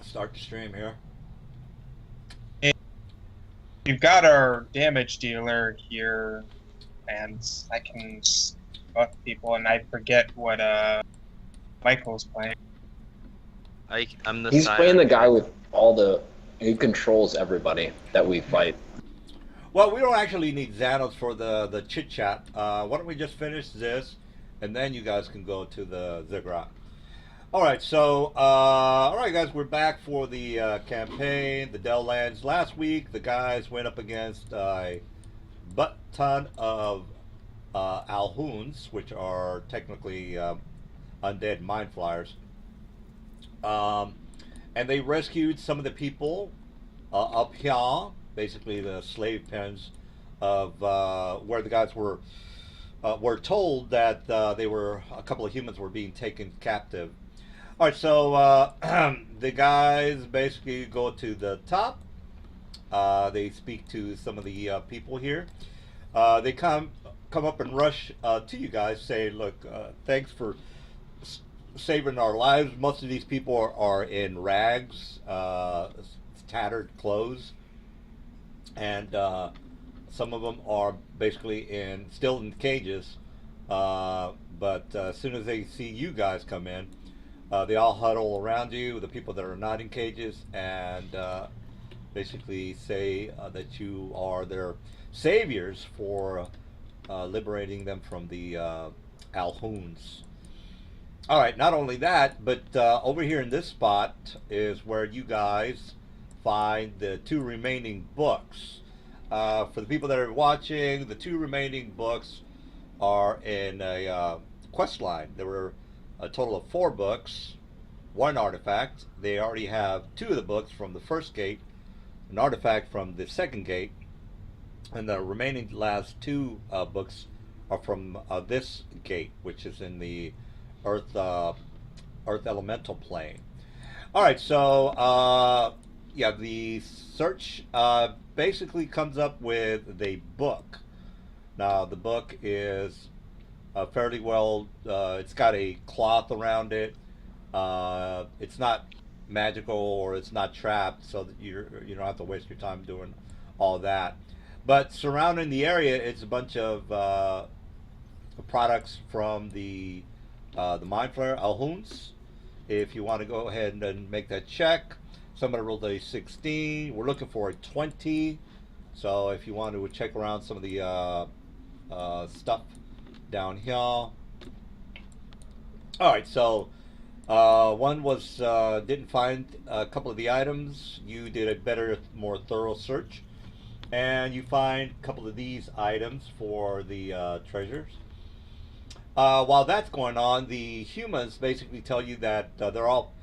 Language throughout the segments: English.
start the stream here. We've got our damage dealer here, and I can buff people, and I forget what Michael's playing. I'm the He's side playing the guy character. with all the... He controls everybody that we fight. Well, we don't actually need Xanos for the chit chat. Why don't we just finish this, and then you guys can go to the ziggurat. All right, so all right, guys, we're back for the campaign, the Dalelands. Last week, the guys went up against a butt ton of Alhoons, which are technically undead mind flyers. And they rescued some of the people up here, basically the slave pens of where the guys were told that a couple of humans were being taken captive. All right, so the guys basically go to the top. They speak to some of the people here. They come up and rush to you guys, say, "Look, thanks for saving our lives." Most of these people are in rags, tattered clothes, and some of them are basically still in cages. But as soon as they see you guys come in, they all huddle around you, the people that are not in cages, and basically say that you are their saviors for liberating them from the Alhoons. All right, not only that, but over here in this spot is where you guys find the 2 remaining books. For the people that are watching, the 2 remaining books are in a quest line. There were a total of 4 books, 1 artifact. They already have 2 of the books from the first gate, an artifact from the second gate, and the remaining last 2 books are from this gate, which is in the Earth elemental plane. All right, so yeah, the search basically comes up with a book. Now the book is fairly well. It's got a cloth around it. It's not magical or it's not trapped, so that you don't have to waste your time doing all that. But surrounding the area, it's a bunch of products from the Mind Flayer Alhoons. If you want to go ahead and make that check, somebody rolled a 16. We're looking for a 20. So if you want to check around some of the stuff down here. All right, so one was didn't find a couple of the items. You did a better, more thorough search, and you find a couple of these items for the treasures. While that's going on, the humans basically tell you that they're all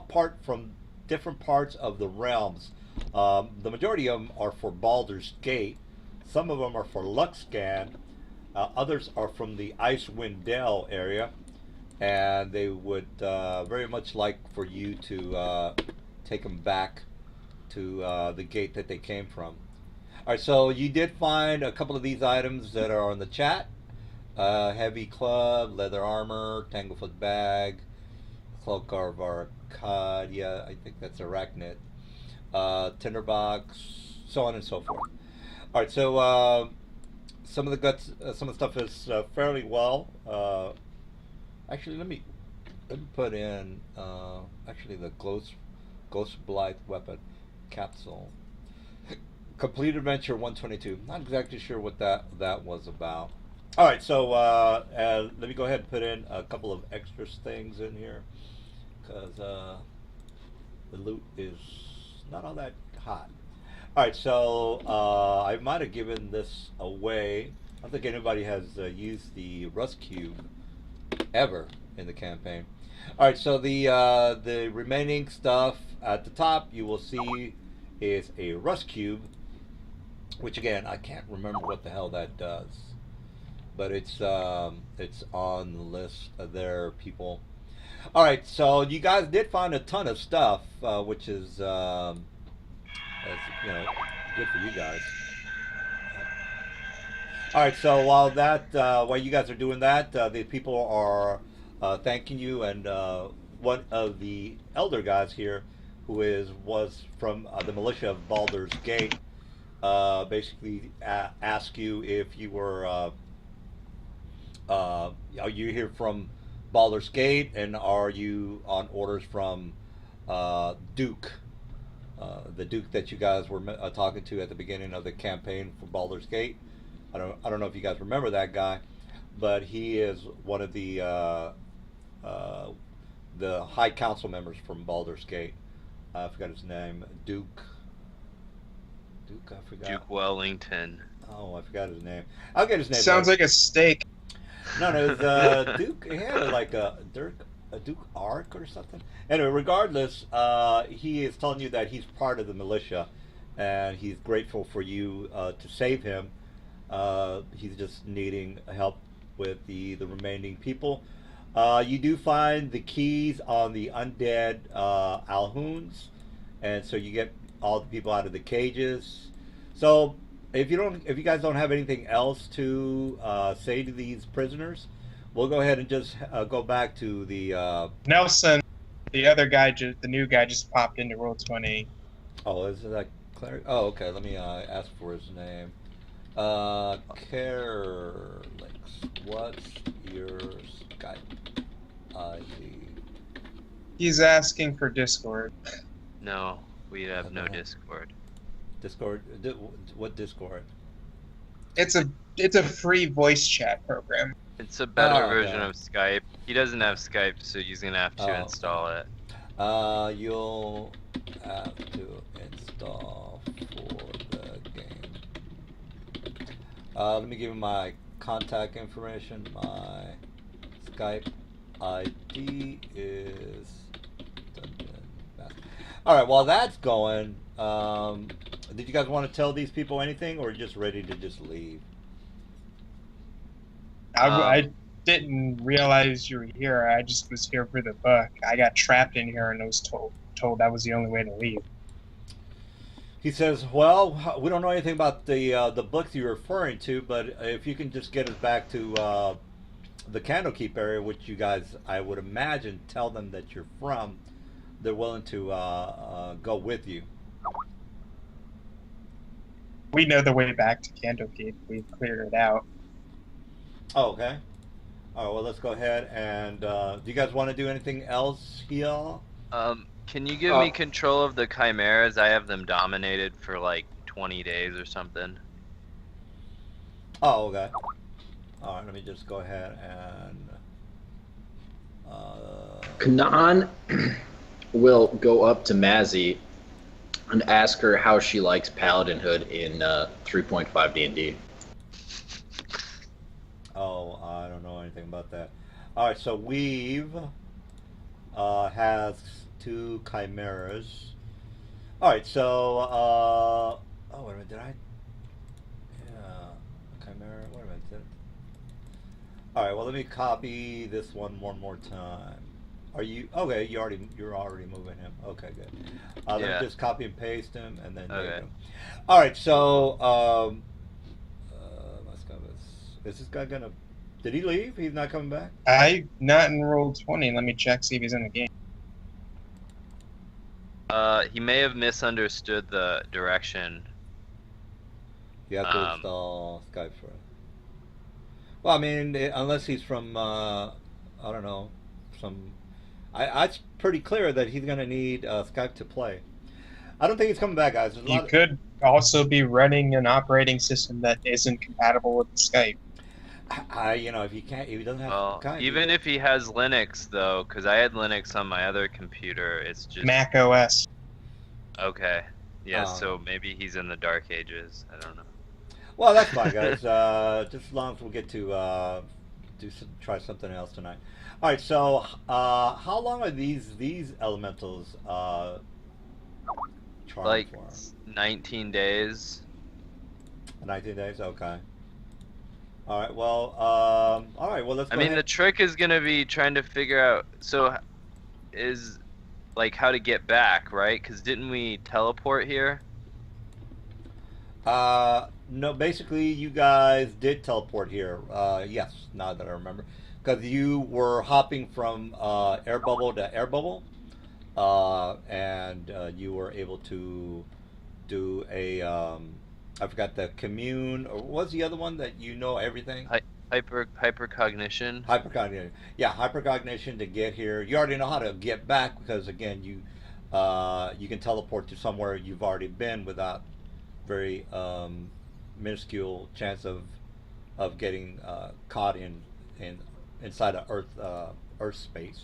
part from different parts of the realms. The majority of them are for Baldur's Gate. Some of them are for Luxcan. Others are from the Icewind Dale area, and they would very much like for you to take them back to the gate that they came from. All right, so you did find a couple of these items that are on the chat. Heavy club, leather armor, tanglefoot bag, cloak of Arcadia, I think that's arachnid, tinderbox, so on and so forth. All right, so some of the stuff is fairly well. Actually, let me put in actually the Ghost Blight weapon capsule. Complete Adventure 122. Not exactly sure what that was about. All right, so let me go ahead and put in a couple of extra things in here, because the loot is not all that hot. All right, so I might have given this away. I don't think anybody has used the Rust Cube ever in the campaign. All right, so the remaining stuff at the top you will see is a Rust Cube, which again I can't remember what the hell that does. But it's on the list of their people. All right, so you guys did find a ton of stuff, which is that's, good for you guys. All right, so while you guys are doing that, the people are thanking you and one of the elder guys here, who was from the militia of Baldur's Gate, basically ask you if you were are you here from Baldur's Gate, and are you on orders from Duke, the Duke that you guys were talking to at the beginning of the campaign for Baldur's Gate? I don't know if you guys remember that guy, but he is one of the High Council members from Baldur's Gate. I forgot his name. Duke. I forgot. Duke Wellington. Oh, I forgot his name. I'll get his name. Sounds like a steak. No, it's Duke. He had like a Duke Arc or something. Anyway, regardless, he is telling you that he's part of the militia, and he's grateful for you to save him. He's just needing help with the remaining people. You do find the keys on the undead Alhoons, and so you get all the people out of the cages. So if you guys don't have anything else to say to these prisoners, we'll go ahead and just go back to the Nelson, the other guy, the new guy, just popped into Roll20. Oh, is that cleric? Oh, okay. Let me ask for his name. Carelix, what's your Skype ID? He's asking for Discord. No, we have no Okay. Discord. Discord? What Discord? It's a free voice chat program. It's a better Oh, version okay. of Skype. He doesn't have Skype, so he's gonna have to Oh. install it. You'll have to install for the game. Let me give you my contact information. My Skype ID is Dungeon Master. All right, while that's going, did you guys want to tell these people anything, or just ready to just leave? I didn't realize you were here. I just was here for the book. I got trapped in here and was told that was the only way to leave. He says, "Well, we don't know anything about the books you're referring to, but if you can just get us back to the Candlekeep area, which you guys, I would imagine, tell them that you're from, they're willing to go with you." We know the way back to Candlekeep. We've cleared it out. Oh, okay. All right. Well, let's go ahead and do you guys want to do anything else here? Can you give me control of the chimeras? I have them dominated for like 20 days or something. Oh, okay. All right. Let me just go ahead and. Kanan will go up to Mazzy and ask her how she likes Paladinhood in 3.5 D&D. Oh, I don't know anything about that. All right, so Weave has 2 chimeras. All right, so oh wait a minute, did I? Yeah, chimera. Wait a minute. All right, well let me copy this one more time. Are you okay? You're already moving him. Okay, good. Let me just copy and paste him, and then there you go. All right, so is this guy gonna? Did he leave? He's not coming back? I not in Roll20. Let me check, see if he's in the game. He may have misunderstood the direction. You have to install Skype for it. Well, I mean, unless he's from, I don't know, it's pretty clear that he's gonna need Skype to play. I don't think he's coming back, guys. You could also be running an operating system that isn't compatible with Skype. If if he doesn't have Skype, even if he has Linux though, because I had Linux on my other computer, it's just Mac OS. Okay. Yeah, so maybe he's in the Dark Ages. I don't know. Well, that's fine, guys. Just as long as we get to try something else tonight. All right. So, how long are these elementals charmed Like for? 19 days. 19 days. Okay. All right. Well. All right. Well, let's. I mean, the trick is gonna be trying to figure out. So, like how to get back, right? Because didn't we teleport here? No. Basically, you guys did teleport here. Yes. Now that I remember. because you were hopping from air bubble to air bubble, and you were able to do a I forgot the commune, or what was the other one that you know everything? Hypercognition. Hypercognition. Yeah, hypercognition to get here. You already know how to get back because again, you can teleport to somewhere you've already been without very minuscule chance of getting caught in inside of Earth space.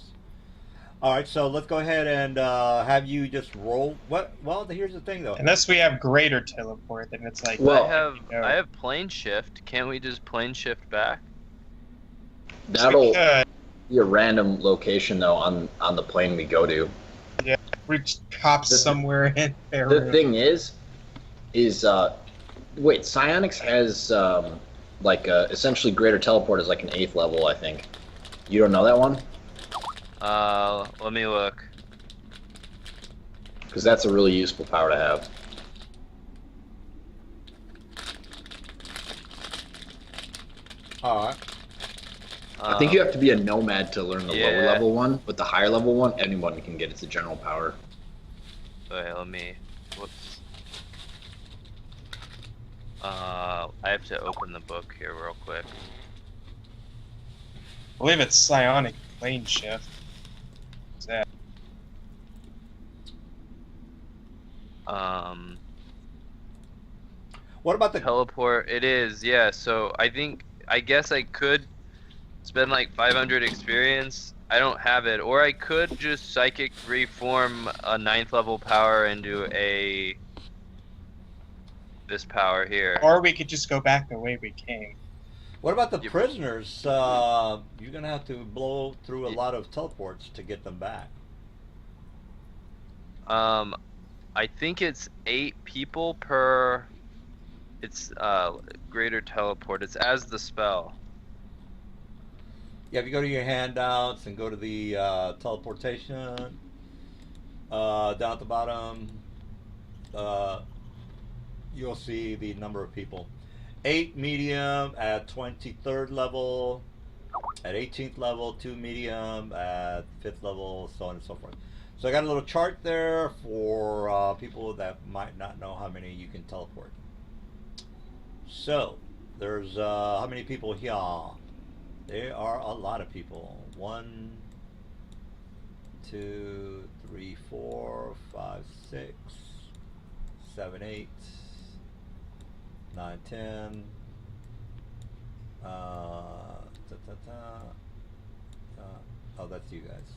All right, so let's go ahead and have you just roll. What? Well, here's the thing though. Unless we have greater teleport, then it's like. Well, I have plane shift. Can't we just plane shift back? that'll be a random location though on the plane we go to. Yeah, we just hop somewhere in there. The thing is wait, Psionics has essentially greater teleport is like an 8th level, I think. You don't know that one? Let me look. Because that's a really useful power to have. All right. I think you have to be a nomad to learn the yeah. lower level one, but the higher level one, anyone can get. It's a general power. Wait, let me. Whoops. I have to open the book here real quick. I believe it's psionic plane shift. What's that? What about the Teleport. It is, yeah. So I guess I could spend like 500 experience. I don't have it, or I could just psychic reform a 9th level power into this power here. Or we could just go back the way we came. What about the Yep. prisoners? You're gonna have to blow through a lot of teleports to get them back. I think it's 8 people per. It's greater teleport. It's as the spell. Yeah, if you go to your handouts and go to the teleportation, down at the bottom, you'll see the number of people. 8 medium at 23rd level, at 18th level, 2 medium at 5th level, so on and so forth. So I got a little chart there for people that might not know how many you can teleport. So there's how many people here? There are a lot of people. 1, 2, 3, 4, 5, 6, 7, 8, 9, 10. Oh, that's you guys.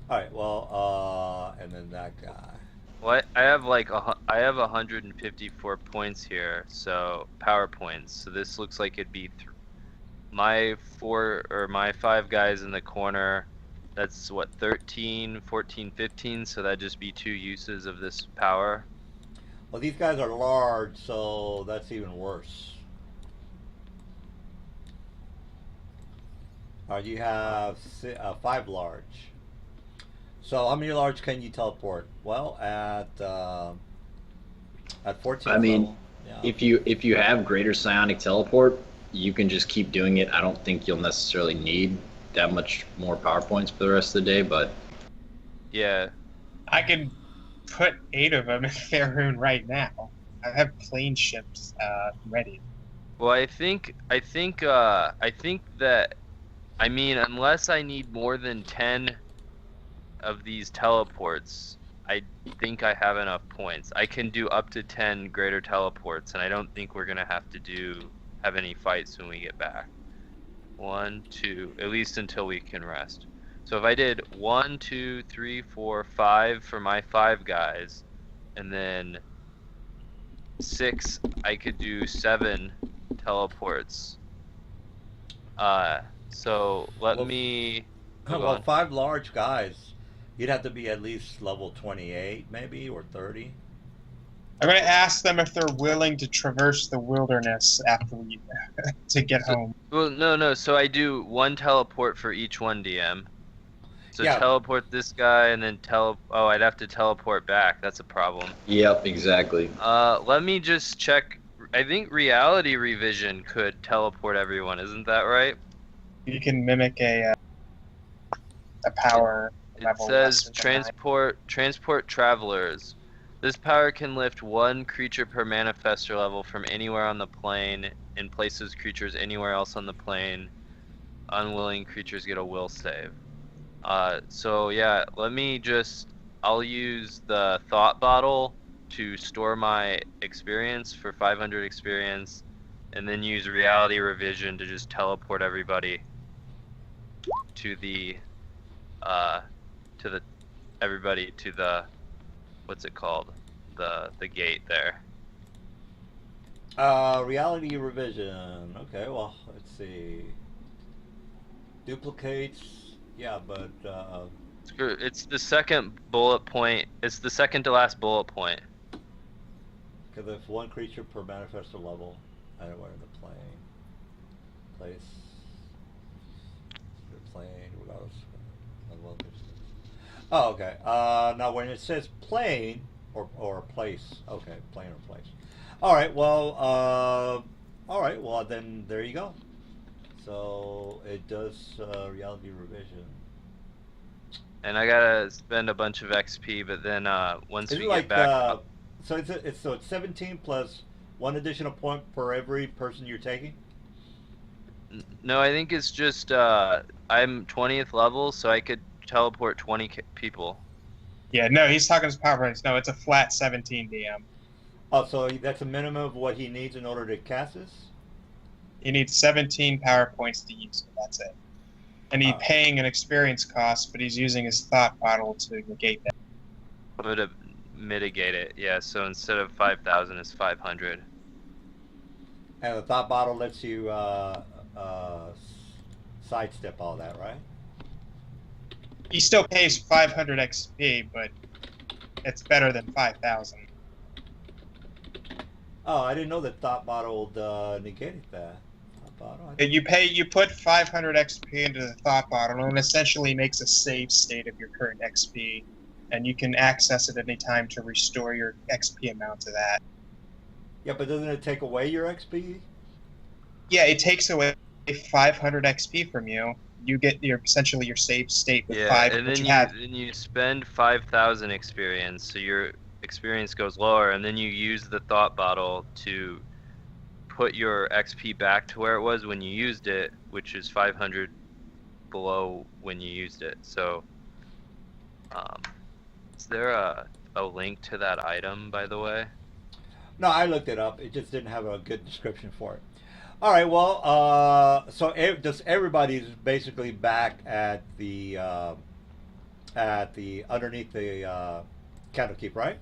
All right. Well, and then that guy. Well, I have I have 154 points here, so power points. So this looks like it'd be my 5 guys in the corner. That's what, 13, 14, 15. So that'd just be 2 uses of this power. Well, these guys are large, so that's even worse. You have 5 large. So how many large can you teleport? Well, at 14. I mean, level, yeah. if you have greater psionic teleport, you can just keep doing it. I don't think you'll necessarily need that much more power points for the rest of the day, but Yeah. I can put 8 of them in Faerun right now. I have plane ships ready. Well, I think that, I mean, unless I need more than 10 of these teleports, I think I have enough points. I can do up to 10 greater teleports, and I don't think we're gonna have to have any fights when we get back. 1, 2, at least until we can rest. So if I did 1, 2, 3, 4, 5 for my 5 guys, and then 6, I could do 7 teleports. So let me. Hold Well, on. 5 large guys. You'd have to be at least level 28, maybe, or 30. I'm going to ask them if they're willing to traverse the wilderness after we to get home. Well, no. So I do 1 teleport for each one DM. So Yeah. teleport this guy, and then Oh, I'd have to teleport back. That's a problem. yep, exactly. Let me just check. I think Reality Revision could teleport everyone. Isn't that right? You can mimic a power It level says lesser than mine. transport travelers. This power can lift one creature per manifestor level from anywhere on the plane and places creatures anywhere else on the plane. Unwilling creatures get a will save. So yeah, I'll use the thought bottle to store my experience for 500 experience, and then use reality revision to just teleport everybody to the what's it called? The gate there. Reality revision. Okay, well, let's see. Duplicates. Yeah, but It's the second bullet point. It's the second to last bullet point. because if one creature per manifestor level, anywhere in the plane, place, the plane, regardless of location. Oh, okay. Now when it says plane or place, okay, plane or place. All right. Well, all right. Well, then there you go. So it does reality revision. And I gotta spend a bunch of XP, but then once Is we it get like back up, so it's 17 plus one additional point per every person you're taking? no, I think it's just I'm 20th level, so I could teleport 20 people. Yeah, no, he's talking his power points. No, it's a flat 17 DM. Oh, so that's a minimum of what he needs in order to cast this? He needs 17 power points to use it. That's it. And he's paying an experience cost, but he's using his thought bottle to negate that. To mitigate it, yeah. So instead of 5,000, it's 500. And the thought bottle lets you sidestep all that, right? He still pays 500 XP, but it's better than 5,000. Oh, I didn't know that thought bottle negated that. Thought bottle. You put 500 XP into the thought bottle, and it essentially makes a save state of your current XP, and you can access it at any time to restore your XP amount to that. Yeah, but doesn't it take away your XP? Yeah, it takes away 500 XP from you. You get essentially your save state with 5. And then then you spend 5,000 experience, so your experience goes lower, and then you use the thought bottle to put your XP back to where it was when you used it, which is 500 below when you used it. So, is there a link to that item, by the way? No, I looked it up. It just didn't have a good description for it. All right, well, so just everybody's basically back at the underneath the Candlekeep, right?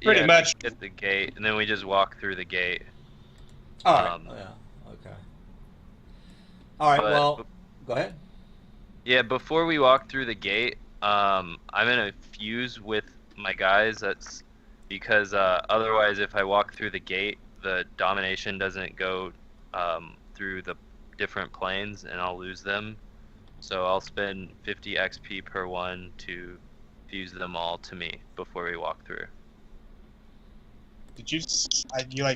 Pretty much. At the gate, and then we just walk through the gate. All right. Yeah. Okay. All right. Well, go ahead. Yeah. Before we walk through the gate, I'm gonna fuse with my guys. That's because otherwise, if I walk through the gate, the domination doesn't go through the different planes, and I'll lose them. So I'll spend 50 XP per one to fuse them all to me before we walk through. Did you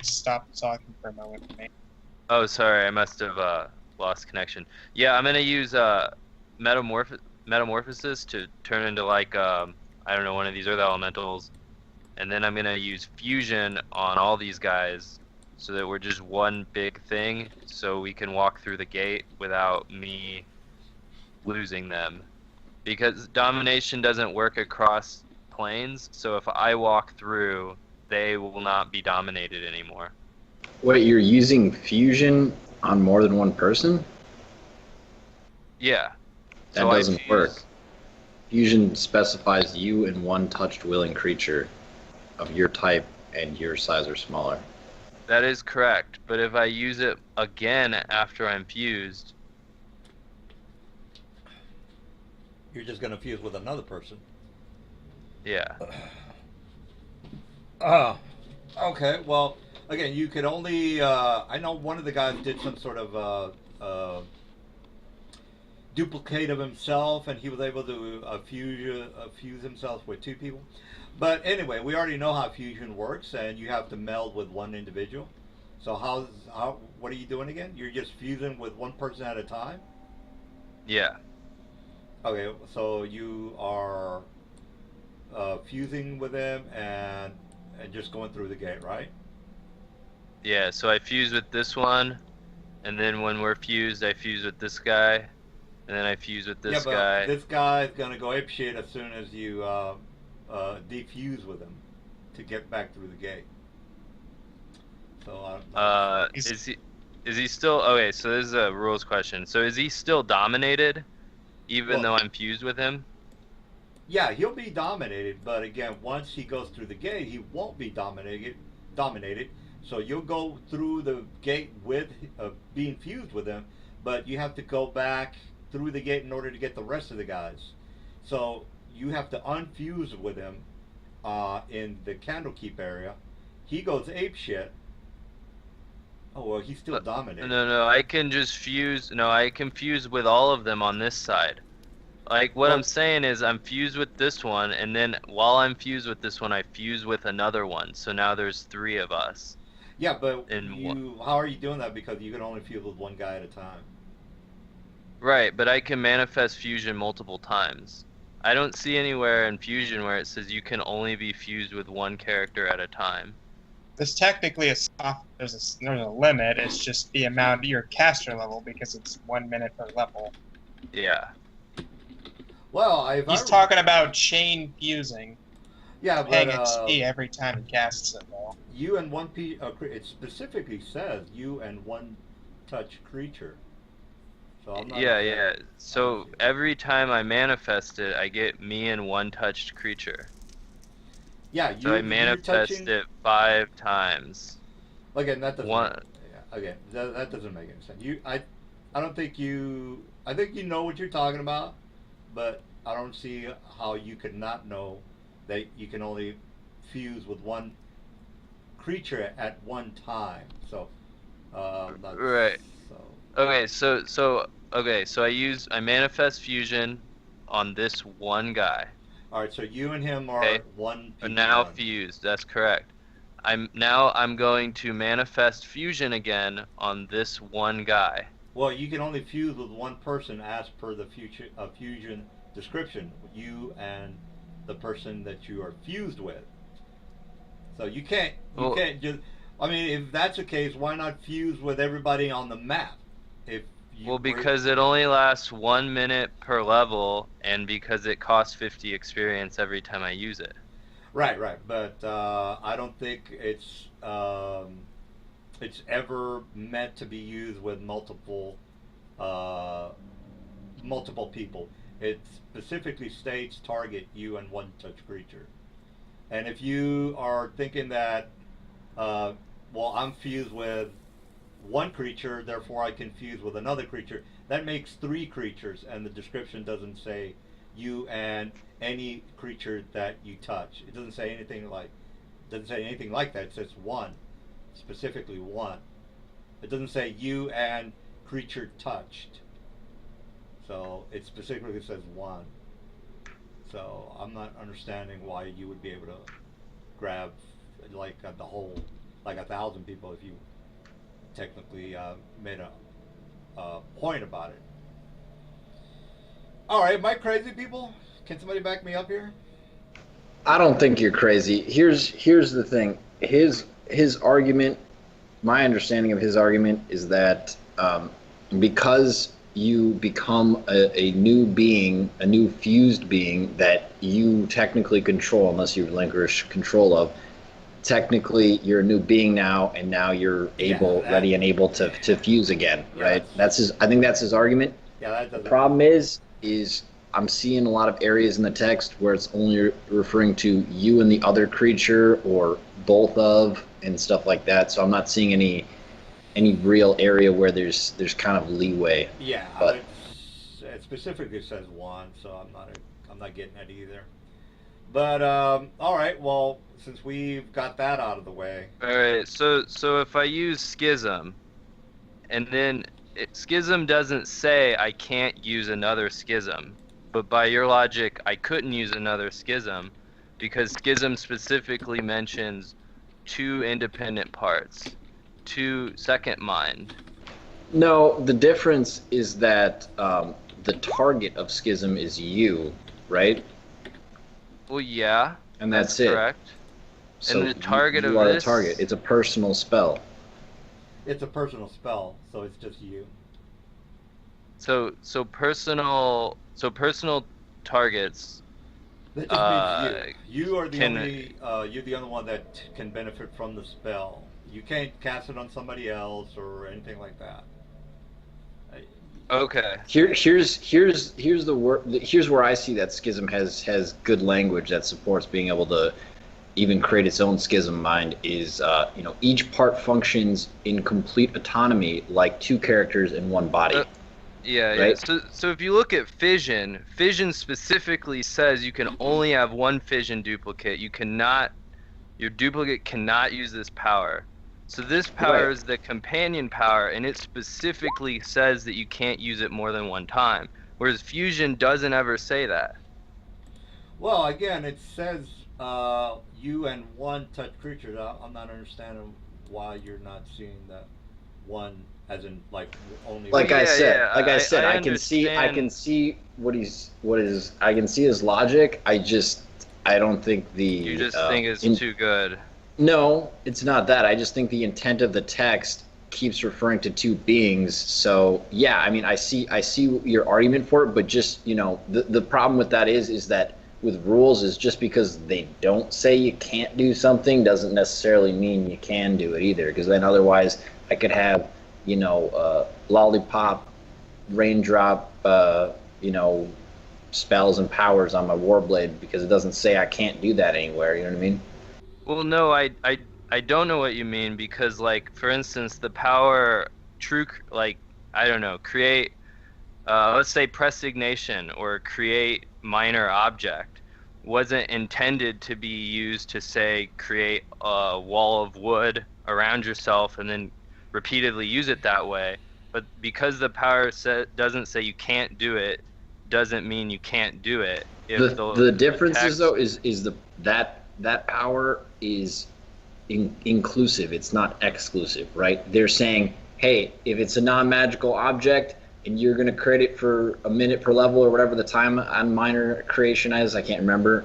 stop talking for a moment for me? Oh, sorry, I must have lost connection. Yeah, I'm gonna use metamorphosis to turn into like I don't know, one of these earth elementals, and then I'm gonna use fusion on all these guys so that we're just one big thing, so we can walk through the gate without me losing them, because domination doesn't work across planes. So if I walk through, they will not be dominated anymore. Wait, you're using fusion on more than one person? Yeah. That doesn't work. Fusion specifies you and one touched willing creature of your type and your size or smaller. That is correct, but if I use it again after I'm fused, you're just gonna fuse with another person. Yeah. Okay. Well, again, you could only. I know one of the guys did some sort of duplicate of himself, and he was able to fuse himself with two people. But anyway, we already know how fusion works, and you have to meld with one individual. So what are you doing again? You're just fusing with one person at a time? Yeah. Okay, so you are fusing with them and just going through the gate, right? Yeah, so I fuse with this one, and then when we're fused, I fuse with this guy, and then I fuse with Yeah, this but guy. this guy's gonna go apeshit as soon as you defuse with him to get back through the gate. So Is he still okay? So this is a rules question. So is he still dominated, even though I'm fused with him? yeah, he'll be dominated, but again, once he goes through the gate, he won't be dominated. So you'll go through the gate with being fused with him, but you have to go back through the gate in order to get the rest of the guys. So you have to unfuse with him in the Candlekeep area. He goes ape shit. Oh well, he's still dominated. No, I can just fuse. No, I can fuse with all of them on this side. Like what I'm saying is, I'm fused with this one, and then while I'm fused with this one, I fuse with another one. So now there's 3 of us. Yeah, but how are you doing that? Because you can only fuse with one guy at a time. Right, but I can manifest fusion multiple times. I don't see anywhere in fusion where it says you can only be fused with one character at a time. There's technically there's a limit. It's just the amount of your caster level, because it's 1 minute per level. Yeah. Well, he's talking about chain fusing. Yeah, paying but XP every time he casts it, though. You and one it specifically says you and one touch creature. So I'm not yeah. So every time I manifest it, I get me and one touched creature. Yeah, so I manifest it 5 times. Again, that doesn't. Again, that doesn't make any sense. I don't think you. I think you know what you're talking about, but I don't see how you could not know that you can only fuse with one creature at one time. So, right. So. Okay, so I manifest fusion on this one guy. All right, so you and him are one. Now fused. That's correct. I'm going to manifest fusion again on this one guy. Well, you can only fuse with one person as per the fusion description. You and the person that you are fused with. So you can't just. I mean, if that's the case, why not fuse with everybody on the map? Because it only lasts 1 minute per level, and because it costs 50 experience every time I use it. Right. But I don't think it's ever meant to be used with multiple people. It specifically states target you and one touch creature. And if you are thinking that, I'm fused with one creature, therefore I can fuse with another creature, that makes 3 creatures, and the description doesn't say you and any creature that you touch. It doesn't say anything like that. It says one, specifically one. It doesn't say you and creature touched. So it specifically says one. So I'm not understanding why you would be able to grab like the whole, like 1,000 people if you technically made a point about it. All right, am I crazy, people? Can somebody back me up here? I don't think you're crazy. Here's the thing. His argument, my understanding of his argument is that because you become a new being, a new fused being that you technically control, unless you relinquish control of, technically you're a new being now, and now you're ready and able to fuse again, right? I think that's his argument. Yeah, the problem is I'm seeing a lot of areas in the text where it's only referring to you and the other creature, or both of, and stuff like that. So I'm not seeing any real area where there's kind of leeway. Yeah, but it specifically says one, so I'm not getting that either. But all right, well, since we've got that out of the way. All right, so if I use schism, and then schism doesn't say I can't use another schism, but by your logic, I couldn't use another schism because schism specifically mentions 2 independent parts. to second mind. No, the difference is that the target of schism is you, right? Well, yeah, And that's it. correct. So And the target you of are this. a target. It's a personal spell. It's a personal spell, so it's just you. So personal targets. That just means you. You are the can- only. You're the only one that can benefit from the spell. You can't cast it on somebody else or anything like that. Okay. Here's where I see that schism has good language that supports being able to even create its own schism mind. Is each part functions in complete autonomy like two characters in one body. Yeah, right? yeah. So if you look at fission specifically says you can only have one fission duplicate. Your duplicate cannot use this power. So this power Right. is the companion power, and it specifically says that you can't use it more than one time. Whereas fusion doesn't ever say that. Well, again, it says you and one touch creature. I'm not understanding why you're not seeing that one as in like only. Like Yeah, I said, yeah, I can see his logic. I don't think the You just think it's too good. No, it's not that. I just think the intent of the text keeps referring to two beings. So yeah, I mean, I see your argument for it, but just the problem with that is that with rules is just because they don't say you can't do something doesn't necessarily mean you can do it either. Because then otherwise, I could have lollipop, raindrop, spells and powers on my warblade because it doesn't say I can't do that anywhere. You know what I mean? Well, no, I don't know what you mean because, like, for instance, the power create, let's say prestignation or create minor object wasn't intended to be used to say create a wall of wood around yourself and then repeatedly use it that way. But because the power doesn't say you can't do it, doesn't mean you can't do it. The difference is though is that power is inclusive. It's not exclusive, right? They're saying, hey, if it's a non-magical object and you're going to create it for a minute per level or whatever the time on minor creation is, I can't remember.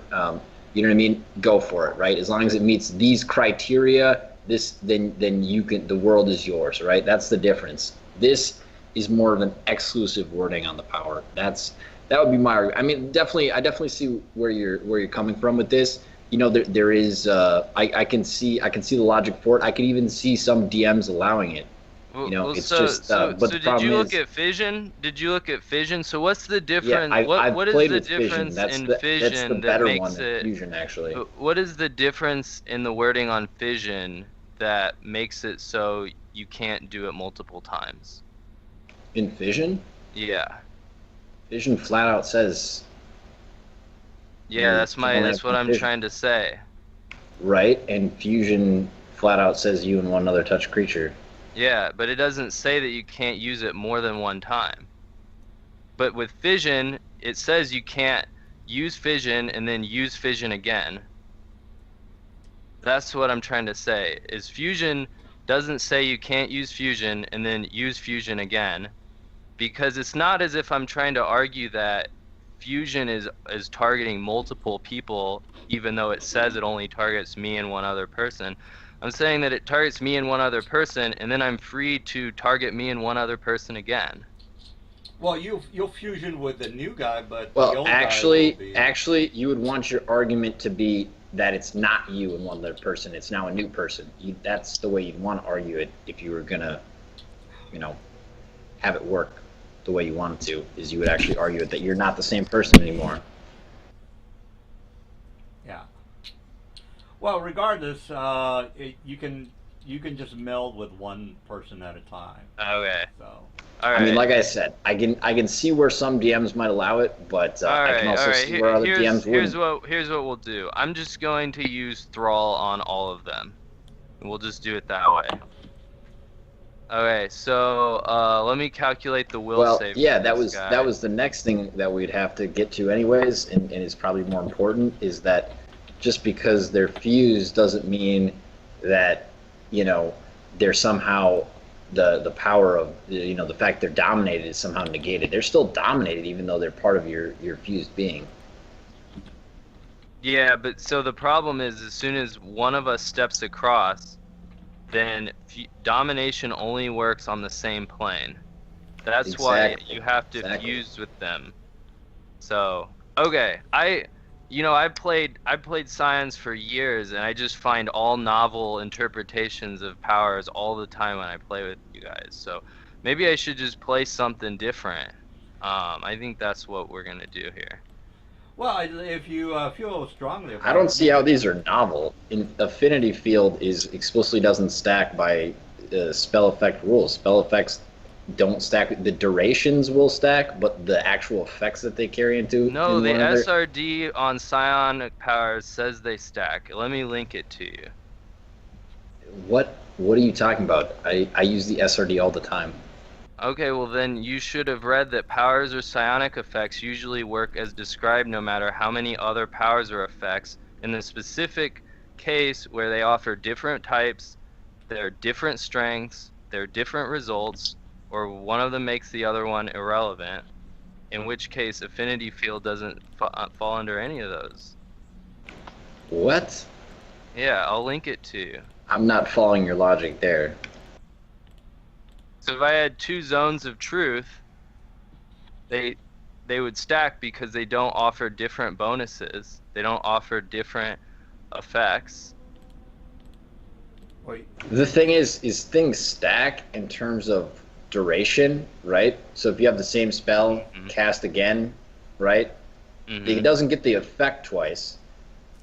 You know what I mean? Go for it, right? As long as it meets these criteria, then you can. The world is yours, right? That's the difference. This is more of an exclusive wording on the power. That would be my argument. I mean, I definitely see where you're coming from with this. There is I can see the logic for it. I could even see some DMs allowing it. But the problem did you look at fission? Did you look at fission? So what's the difference? Yeah, what is the difference in fission that's the better that one makes than it fusion, actually. What is the difference in the wording on fission that makes it so you can't do it multiple times? In fission? Yeah. Fission flat out says. Yeah, that's what I'm trying to say. Right, and fusion flat out says you and one other touch creature. Yeah, but it doesn't say that you can't use it more than one time. But with fission, it says you can't use fission and then use fission again. That's what I'm trying to say. Is fusion doesn't say you can't use fusion and then use fusion again, because it's not as if I'm trying to argue that fusion is targeting multiple people, even though it says it only targets me and one other person. I'm saying that it targets me and one other person, and then I'm free to target me and one other person again. Well, you'll fusion with the new guy, but the well, old actually, guy will be... actually, you would want your argument to be that it's not you and one other person. It's now a new person. That's the way you'd want to argue it if you were gonna, have it work the way you want it to. Is you would actually argue it that you're not the same person anymore. Yeah. Well, regardless, you can just meld with one person at a time. Okay. So. All right. I mean, like I said, I can see where some DMs might allow it, but I can also see where other DMs wouldn't. Here's what we'll do. I'm just going to use Thrall on all of them. We'll just do it that way. Okay, so let me calculate the will save. Yeah, for that this was the next thing that we'd have to get to anyways, and is probably more important, is that just because they're fused doesn't mean that they're somehow the power of the fact they're dominated is somehow negated. They're still dominated even though they're part of your fused being. Yeah, but so the problem is, as soon as one of us steps across, then domination only works on the same plane. That's why you have to fuse with them. So, okay, I played Scions for years, and I just find all novel interpretations of powers all the time when I play with you guys. So maybe I should just play something different. I think that's what we're gonna do here. Well, if you feel strongly about it. I don't see how these are novel. In Affinity Field is explicitly doesn't stack by spell effect rules. Spell effects don't stack. The durations will stack, but the actual effects that they carry into no, the SRD on psionic powers says they stack. Let me link it to you. What are you talking about? I use the SRD all the time. Okay, well then you should have read that powers or psionic effects usually work as described no matter how many other powers or effects. In the specific case where they offer different types, they're different strengths, they're different results, or one of them makes the other one irrelevant, in which case Affinity Field doesn't fall under any of those. What? Yeah, I'll link it to you. I'm not following your logic there. So if I had two zones of truth, they would stack because they don't offer different bonuses. They don't offer different effects. Wait. The thing is things stack in terms of duration, right? So if you have the same spell cast again, right? It doesn't get the effect twice.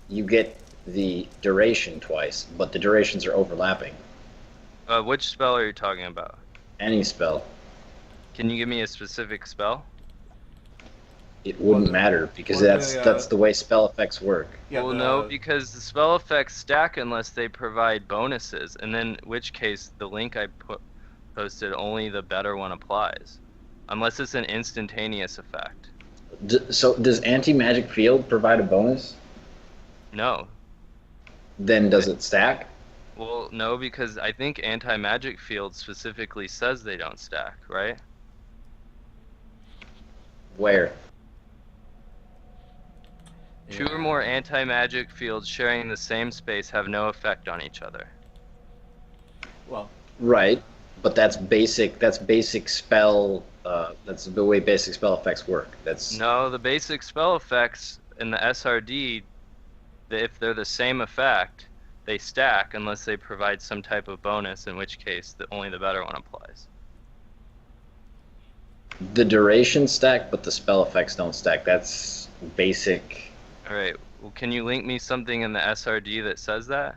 You get the duration twice, but the durations are overlapping. Which spell are you talking about? Any spell. Can you give me a specific spell? It wouldn't matter because that's the way spell effects work. Yeah, well, no, because the spell effects stack unless they provide bonuses, and then in which case the link I posted, only the better one applies, unless it's an instantaneous effect. So does anti-magic field provide a bonus? No. Then does it stack? Well, no, because I think anti-magic field specifically says they don't stack, right? Where? Yeah. 2 or more anti-magic fields sharing the same space have no effect on each other. Well, right, but that's basic. That's basic spell. That's the way basic spell effects work. That's no, the basic spell effects in the SRD, if they're the same effect, they stack unless they provide some type of bonus, in which case only the better one applies. The duration stack, but the spell effects don't stack. That's basic. Alright, well, can you link me something in the SRD that says that?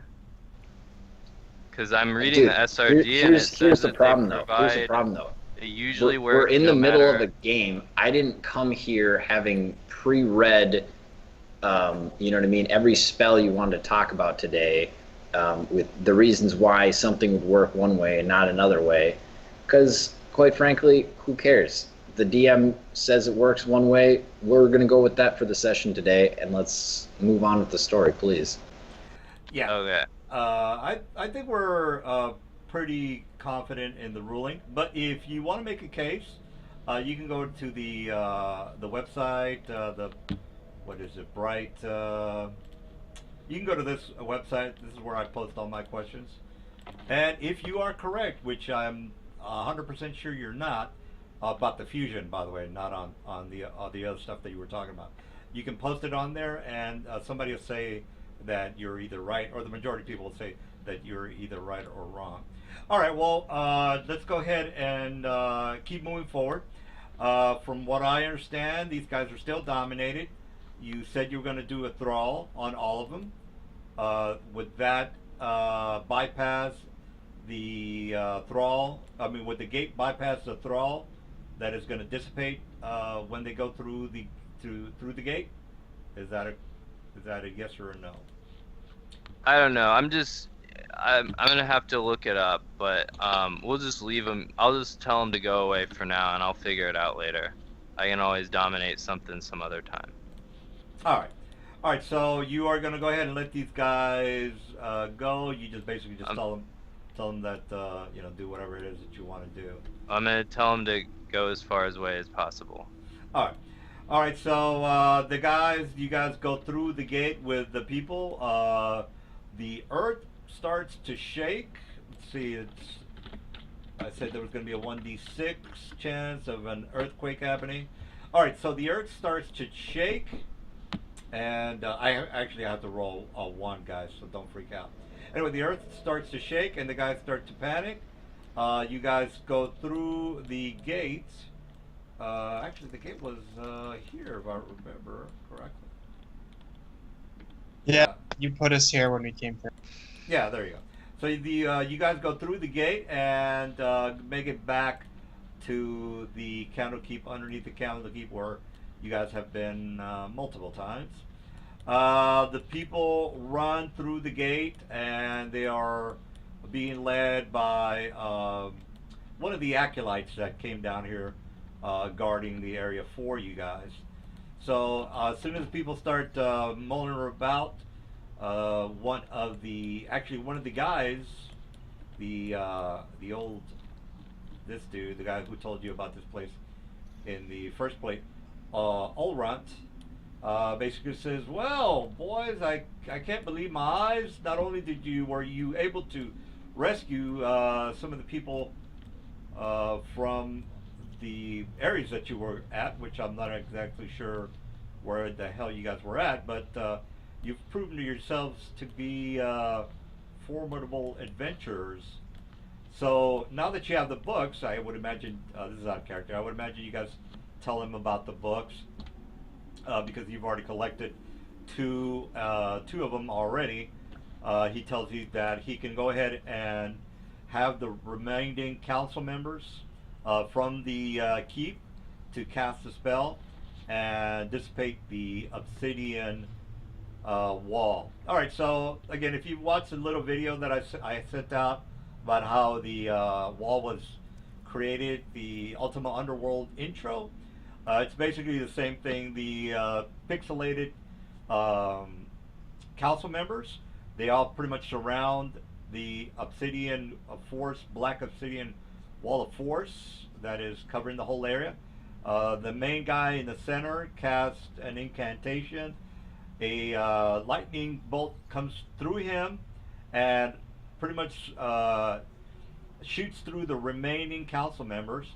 Because I'm reading the SRD and it says here's the that problem, they though. provide, Here's the problem, though. It usually works. We're in the middle of a game. I didn't come here having pre-read, you know what I mean, every spell you wanted to talk about today, with the reasons why something would work one way and not another way. Because, quite frankly, who cares? The DM says it works one way. We're going to go with that for the session today, and let's move on with the story, please. yeah. Okay. I think we're pretty confident in the ruling. But if you want to make a case, you can go to the website. What is it? Bright. You can go to this website. This is where I post all my questions. And if you are correct, which I'm 100% sure you're not, about the fusion, by the way, not on the other stuff that you were talking about, you can post it on there, and somebody will say that you're either right, or the majority of people will say that you're either right or wrong. All right, well, let's go ahead and keep moving forward. From what I understand, these guys are still dominated. You said you were going to do a thrall on all of them. Would that bypass the thrall? I mean, would the gate bypass the thrall that is going to dissipate when they go through the gate? Is that a yes or a no? I don't know. I'm gonna have to look it up, but we'll just leave them. I'll just tell them to go away for now, and I'll figure it out later. I can always dominate something some other time. All right. So you are gonna go ahead and let these guys go. You just basically tell them. Tell them that you know, do whatever it is that you want to do. I'm gonna tell him to go as far away as possible. All right. All right, so you guys go through the gate with the people. The earth starts to shake. Let's see, I said there was going to be a 1d6 chance of an earthquake happening. All right, so the earth starts to shake, and I actually have to roll a 1, guys, so don't freak out. Anyway, the earth starts to shake, and the guys start to panic. You guys go through the gate. Actually, the gate was here, if I remember correctly. Yeah, you put us here when we came through. Yeah, there you go. So you guys go through the gate and make it back to the Candlekeep, underneath the Candlekeep, where you guys have been multiple times. The people run through the gate, and they are being led by one of the acolytes that came down here guarding the area for you guys. So as soon as people start mulling about, one of the guys, the old, this dude, the guy who told you about this place in the first place, Ulrunt, basically says, "Well, boys, I can't believe my eyes. Not only were you able to rescue some of the people from the areas that you were at, which I'm not exactly sure where the hell you guys were at, but you've proven to yourselves to be formidable adventurers. So now that you have the books, I would imagine, this is out of character, I would imagine you guys tell him about the books, because you've already collected two of them already. He tells you that he can go ahead and have the remaining council members from the keep to cast a spell and dissipate the obsidian wall. All right, so again, if you watch the little video that I sent out about how the wall was created, the Ultima Underworld intro, it's basically the same thing. The pixelated council members, they all pretty much surround the obsidian force, black obsidian wall of force that is covering the whole area. The main guy in the center casts an incantation. A lightning bolt comes through him and pretty much shoots through the remaining council members,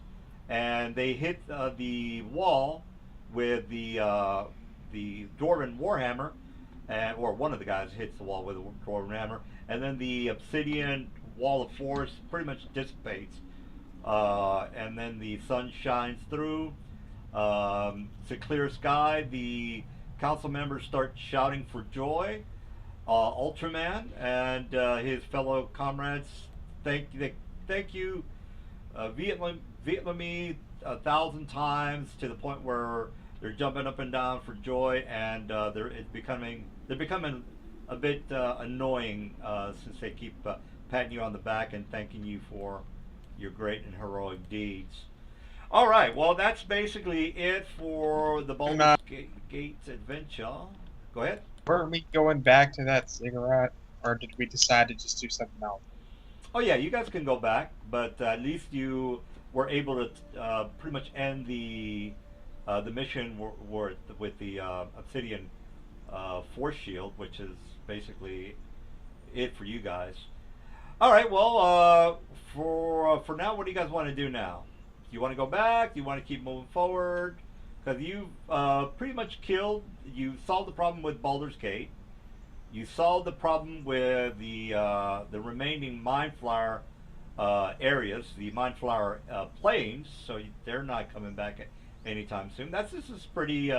and they hit the wall with the Dwarven Warhammer, or one of the guys hits the wall with a Dwarven Hammer, and then the obsidian wall of force pretty much dissipates, and then the sun shines through. It's a clear sky. The council members start shouting for joy. Ultraman and his fellow comrades thank you Vietnamese 1,000 times, to the point where they're jumping up and down for joy, and they're becoming a bit annoying, since they keep patting you on the back and thanking you for your great and heroic deeds. All right, well, that's basically it for the Baldur's Gate adventure. Go ahead. Weren't we going back to that cigarette, or did we decide to just do something else? Oh yeah, you guys can go back, but at least you were able to pretty much end the mission with the obsidian force shield, which is basically it for you guys. All right, well, for now, what do you guys want to do now? Do you want to go back? Do you want to keep moving forward? Because you've pretty much you solved the problem with Baldur's Gate. You solved the problem with the remaining Mind Flower areas, the Mind Flower plains, so they're not coming back anytime soon. This is pretty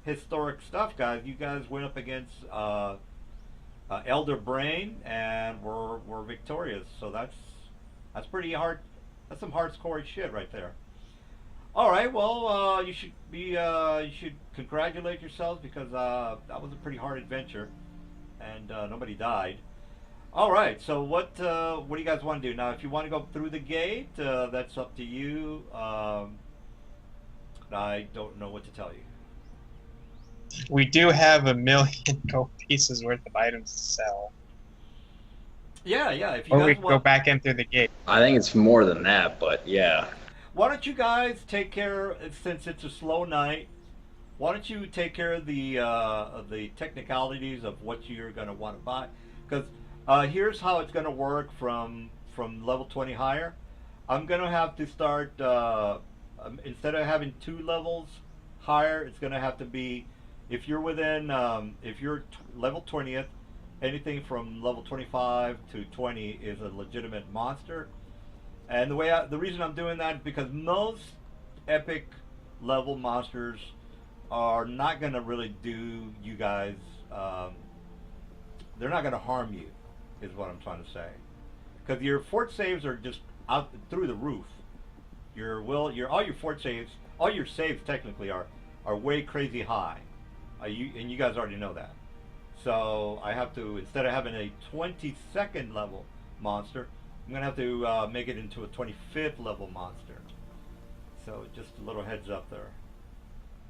historic stuff, guys. You guys went up against Elder Brain and were victorious, so that's pretty hard. That's some hard-scoring shit right there. All right, well, you should congratulate yourselves, because that was a pretty hard adventure, and nobody died. All right, so what do you guys want to do now? If you want to go through the gate, that's up to you. I don't know what to tell you. We do have 1 million gold pieces worth of items to sell. Yeah, yeah. If you Or we guys could go want, back in through the gate. I think it's more than that, but yeah. why don't you guys take care? Since it's a slow night, why don't you take care of the technicalities of what you're going to want to buy? Because here's how it's going to work from level 20 higher. I'm going to have to start instead of having two levels higher, it's going to have to be if you're within if you're level 20th, anything from level 25 to 20 is a legitimate monster. And the reason I'm doing that is because most epic level monsters are not going to really do you guys. Um, they're not going to harm you, is what I'm trying to say. Because your fort saves are just out through the roof. Your all your fort saves, all your saves technically are way crazy high. You guys already know that. So I have to, instead of having a 22nd level monster, I'm gonna have to make it into a 25th level monster. So just a little heads up there.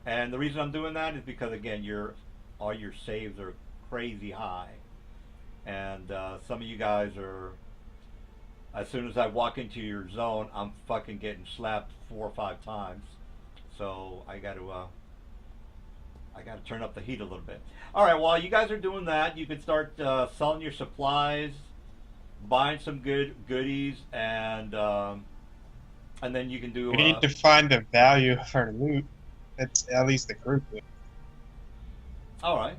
And the reason I'm doing that is because again, all your saves are crazy high, and some of you guys are. As soon as I walk into your zone, I'm fucking getting slapped 4 or 5 times. So I got to turn up the heat a little bit. All right, while you guys are doing that, you can start selling your supplies, buying some goodies, and then you can do. We need to find the value of our loot. That's at least the group loot. All right.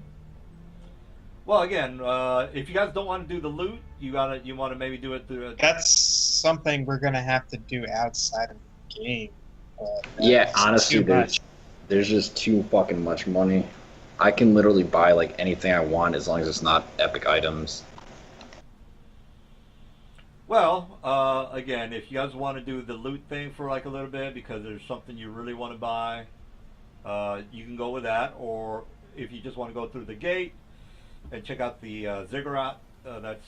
Well, again, if you guys don't want to do the loot, you want to maybe do it through. That's something we're gonna have to do outside of the game. Yeah, honestly, too much. there's just too fucking much money. I can literally buy like anything I want as long as it's not epic items. Well, again, if you guys want to do the loot thing for like a little bit because there's something you really want to buy, you can go with that. Or if you just want to go through the gate and check out the ziggurat, that's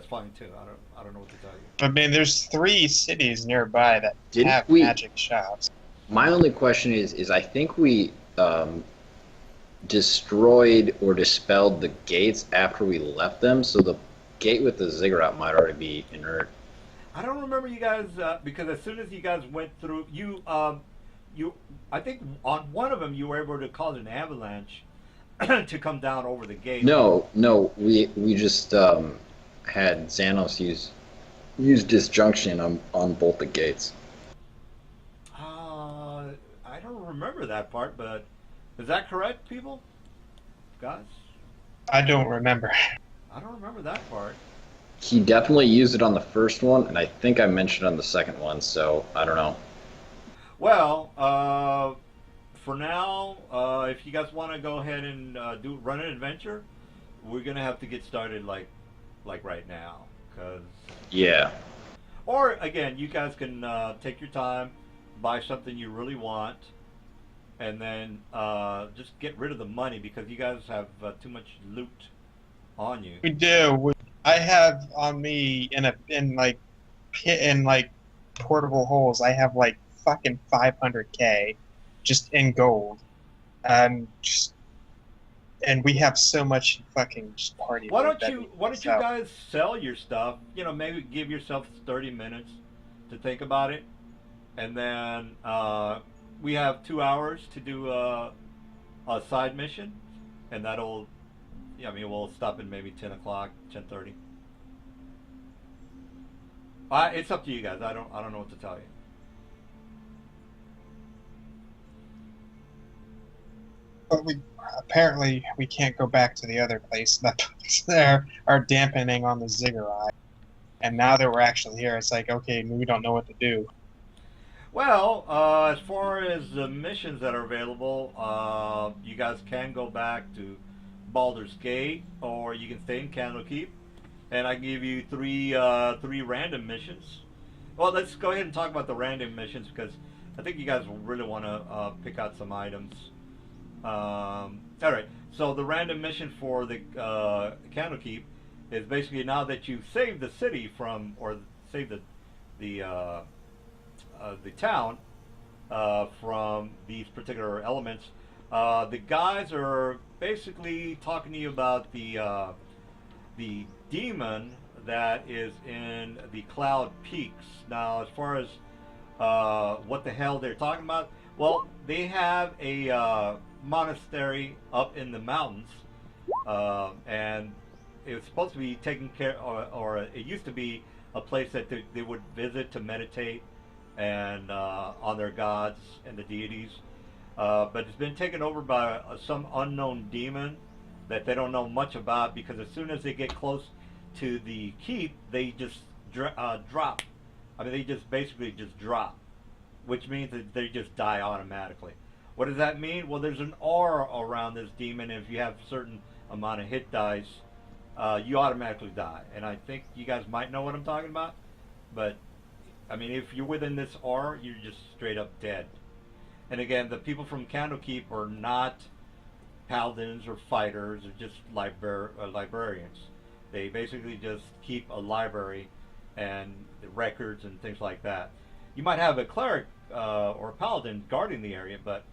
fine too. I don't know what to tell you. I mean, there's 3 cities nearby that Didn't have we- magic shops. My only question is I think we destroyed or dispelled the gates after we left them, so the gate with the ziggurat might already be inert. I don't remember you guys because as soon as you guys went through, I think on one of them you were able to cause an avalanche to come down over the gate. No, we just had Xanos use disjunction on both the gates. I don't remember that part, but is that correct, people? Guys, I don't remember. I don't remember that part. He definitely used it on the first one, and I think I mentioned it on the second one, so I don't know. Well, for now, if you guys want to go ahead and run an adventure, we're gonna have to get started like right now, cause. Yeah. Or again, you guys can take your time, buy something you really want, and then just get rid of the money because you guys have too much loot on you. We do. I have on me in portable holes. I have like fucking 500K just in gold, and we have so much fucking just party. Why don't you guys sell your stuff? You know, maybe give yourself 30 minutes to think about it, and then we have 2 hours to do a side mission, and that'll. Yeah, I mean, we'll stop at maybe 10 o'clock, 10:30. It's up to you guys. I don't know what to tell you. But apparently we can't go back to the other place. That there are dampening on the ziggurat, and now that we're actually here, it's like okay, we don't know what to do. Well, as far as the missions that are available, you guys can go back to Baldur's Gate, or you can stay in Candlekeep, and I can give you three random missions. Well, let's go ahead and talk about the random missions because I think you guys will really want to pick out some items. All right, so the random mission for the Candlekeep is basically now that you've saved the city or saved the town from these particular elements. The guys are basically talking to you about the the demon that is in the Cloud Peaks. Now, as far as what the hell they're talking about, well, they have a monastery up in the mountains, and it was supposed to be taken care, or it used to be a place that they would visit to meditate and on their gods and the deities. But it's been taken over by some unknown demon that they don't know much about, because as soon as they get close to the keep, they just drop. I mean, they just basically just drop, which means that they just die automatically. What does that mean? Well, there's an aura around this demon, and if you have a certain amount of hit dice, you automatically die. And I think you guys might know what I'm talking about, but I mean, if you're within this aura, you're just straight up dead. And again, the people from Candlekeep are not paladins or fighters, or just librarians. They basically just keep a library and the records and things like that. You might have a cleric or a paladin guarding the area, but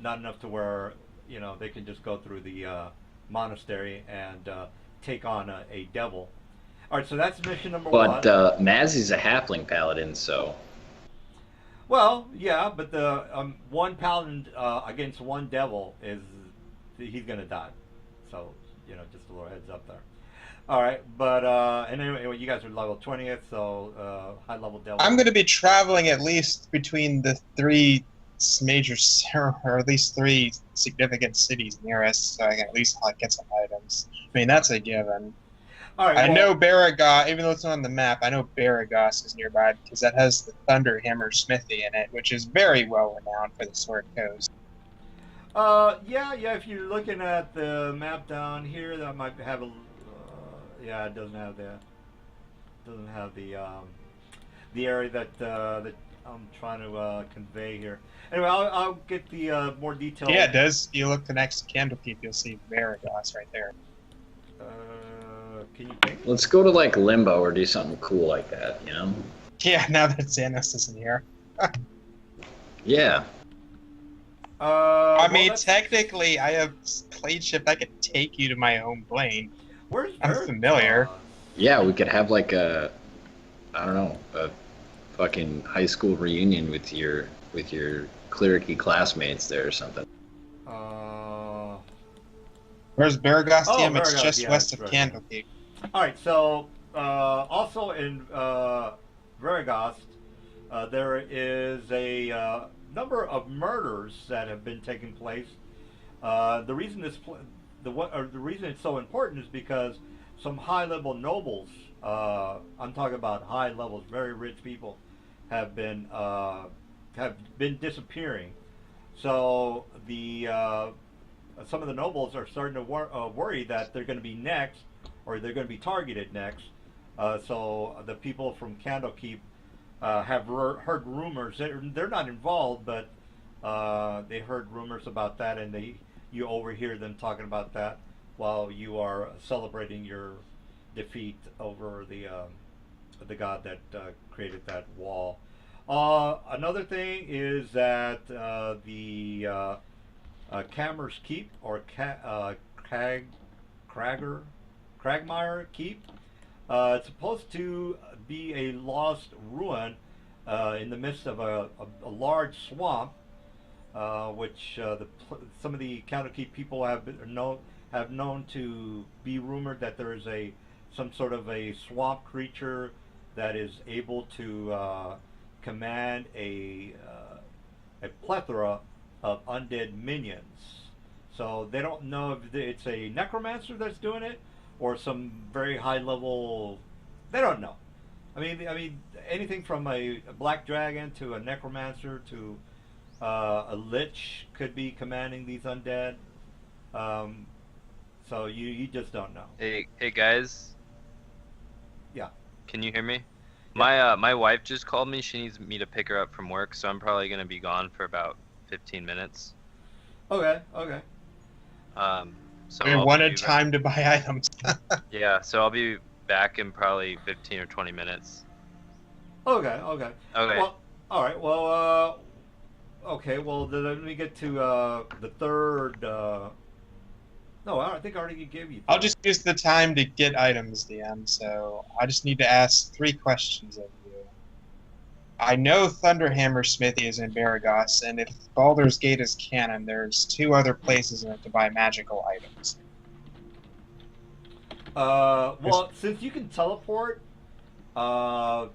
not enough to where they can just go through the monastery and take on a devil. All right, so that's mission number one. But Mazzy's a halfling paladin, so. Well, yeah, but the one paladin against one devil he's gonna die. So just a little heads up there. All right, but and anyway, you guys are level 20th, so high level devil. I'm going to be traveling at least between the three major, or at least three significant cities nearest, so I can at least get some items. I mean, that's a given. All right, I know Baragos, even though it's not on the map, I know Baragos is nearby because that has the Thunder Hammer Smithy in it, which is very well renowned for the Sword Coast. Yeah. If you're looking at the map down here, that might have a. Yeah, it doesn't have the area that I'm trying to convey here. Anyway, I'll get the more detailed. Yeah, it does. You look next to Candlekeep, you'll see Baragos right there. Can you ping? Let's go to like Limbo or do something cool like that, Yeah, now that Xanos isn't here. Yeah. I mean, technically, I have plane shift. I could take you to my home plane. I'm familiar. Yeah, we could have like a fucking high school reunion with your clericy classmates there or something. Where's Baragos? Damn, it's Baragos, just west of Candlekeep. All right, so also in Varagos, there is a number of murders that have been taking place. The reason the reason it's so important is because some high-level nobles, I'm talking about high levels, very rich people, have been disappearing. So some of the nobles are starting to worry that they're going to be next, or they're going to be targeted next. So the people from Candlekeep have heard rumors. They're not involved, but they heard rumors about that, and you overhear them talking about that while you are celebrating your defeat over the god that created that wall. Another thing is that the Kammer's Keep, or Cragmire Keep, it's supposed to be a lost ruin in the midst of a large swamp, which some of the Candlekeep people have known to be rumored that there is some sort of a swamp creature that is able to command a plethora of undead minions. So they don't know if it's a necromancer that's doing it or some very high level. They don't know. I mean, anything from a black dragon to a necromancer to a lich could be commanding these undead. So you just don't know. Hey guys. Yeah. Can you hear me? Yeah. My wife just called me. She needs me to pick her up from work, so I'm probably gonna be gone for about 15 minutes. Okay. So We wanted time to buy items. Yeah, so I'll be back in probably 15 or 20 minutes. Okay. Okay. Well, all right. Well, okay. Well, then let me get to the third No, I think I already gave you. I'll just use the time to get items, DM. So I just need to ask 3 questions of you. I know Thunderhammer Smithy is in Baragos, and if Baldur's Gate is canon, there's 2 other places in it to buy magical items. Well, since you can teleport, I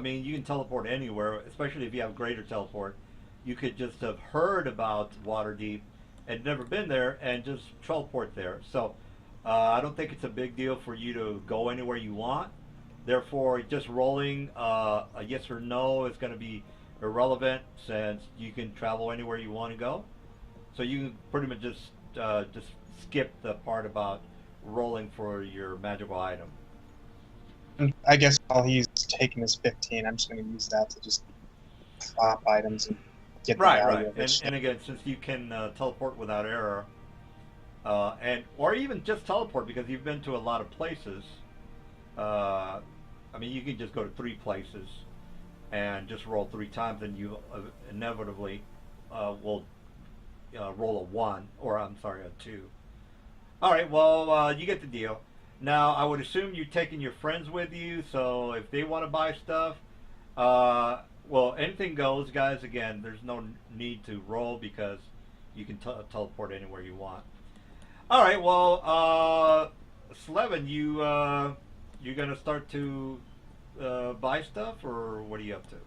mean, you can teleport anywhere, especially if you have greater teleport. You could just have heard about Waterdeep and never been there and just teleport there. So I don't think it's a big deal for you to go anywhere you want. Therefore, just rolling a yes or no is going to be irrelevant since you can travel anywhere you want to go. So you can pretty much just skip the part about rolling for your magical item. I guess while he's taking his 15, I'm just going to use that to just swap items and get the value of it. And again, since you can teleport without error, or even just teleport because you've been to a lot of places. I mean, you can just go to 3 places and just roll 3 times, and you inevitably will roll a 1, or I'm sorry, a 2. All right, well, you get the deal. Now, I would assume you're taking your friends with you, so if they want to buy stuff, well, anything goes, guys. Again, there's no need to roll because you can teleport anywhere you want. All right, well, Slevin, you're going to start to buy stuff, or what are you up to?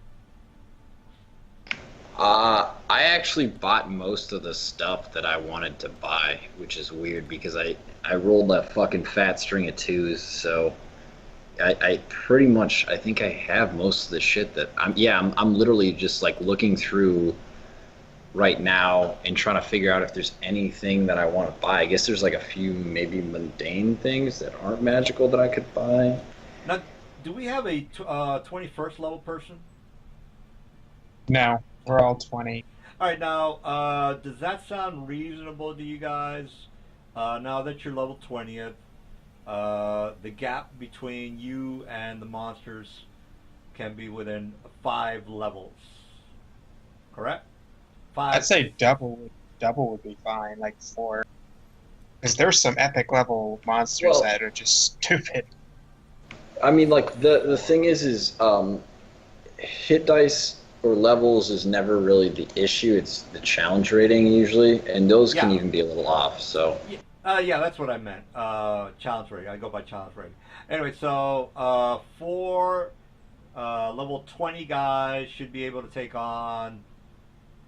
I actually bought most of the stuff that I wanted to buy, which is weird because I rolled that fucking fat string of 2s, so I pretty much, I think I have most of the shit that I'm literally just like looking through right now and trying to figure out if there's anything that I want to buy. I guess there's like a few maybe mundane things that aren't magical that I could buy. Now, do we have a 21st level person? No, we're all 20. All right, now, does that sound reasonable to you guys? Now that you're level 20th, the gap between you and the monsters can be within 5 levels. Correct? 5. I'd say double would be fine, like 4. Because there's some epic level monsters that are just stupid. I mean, like, the thing is hit dice or levels is never really the issue. It's the challenge rating usually, and those can even be a little off. So yeah, that's what I meant. Challenge rating. I go by challenge rating. Anyway, so 4 level 20 guys should be able to take on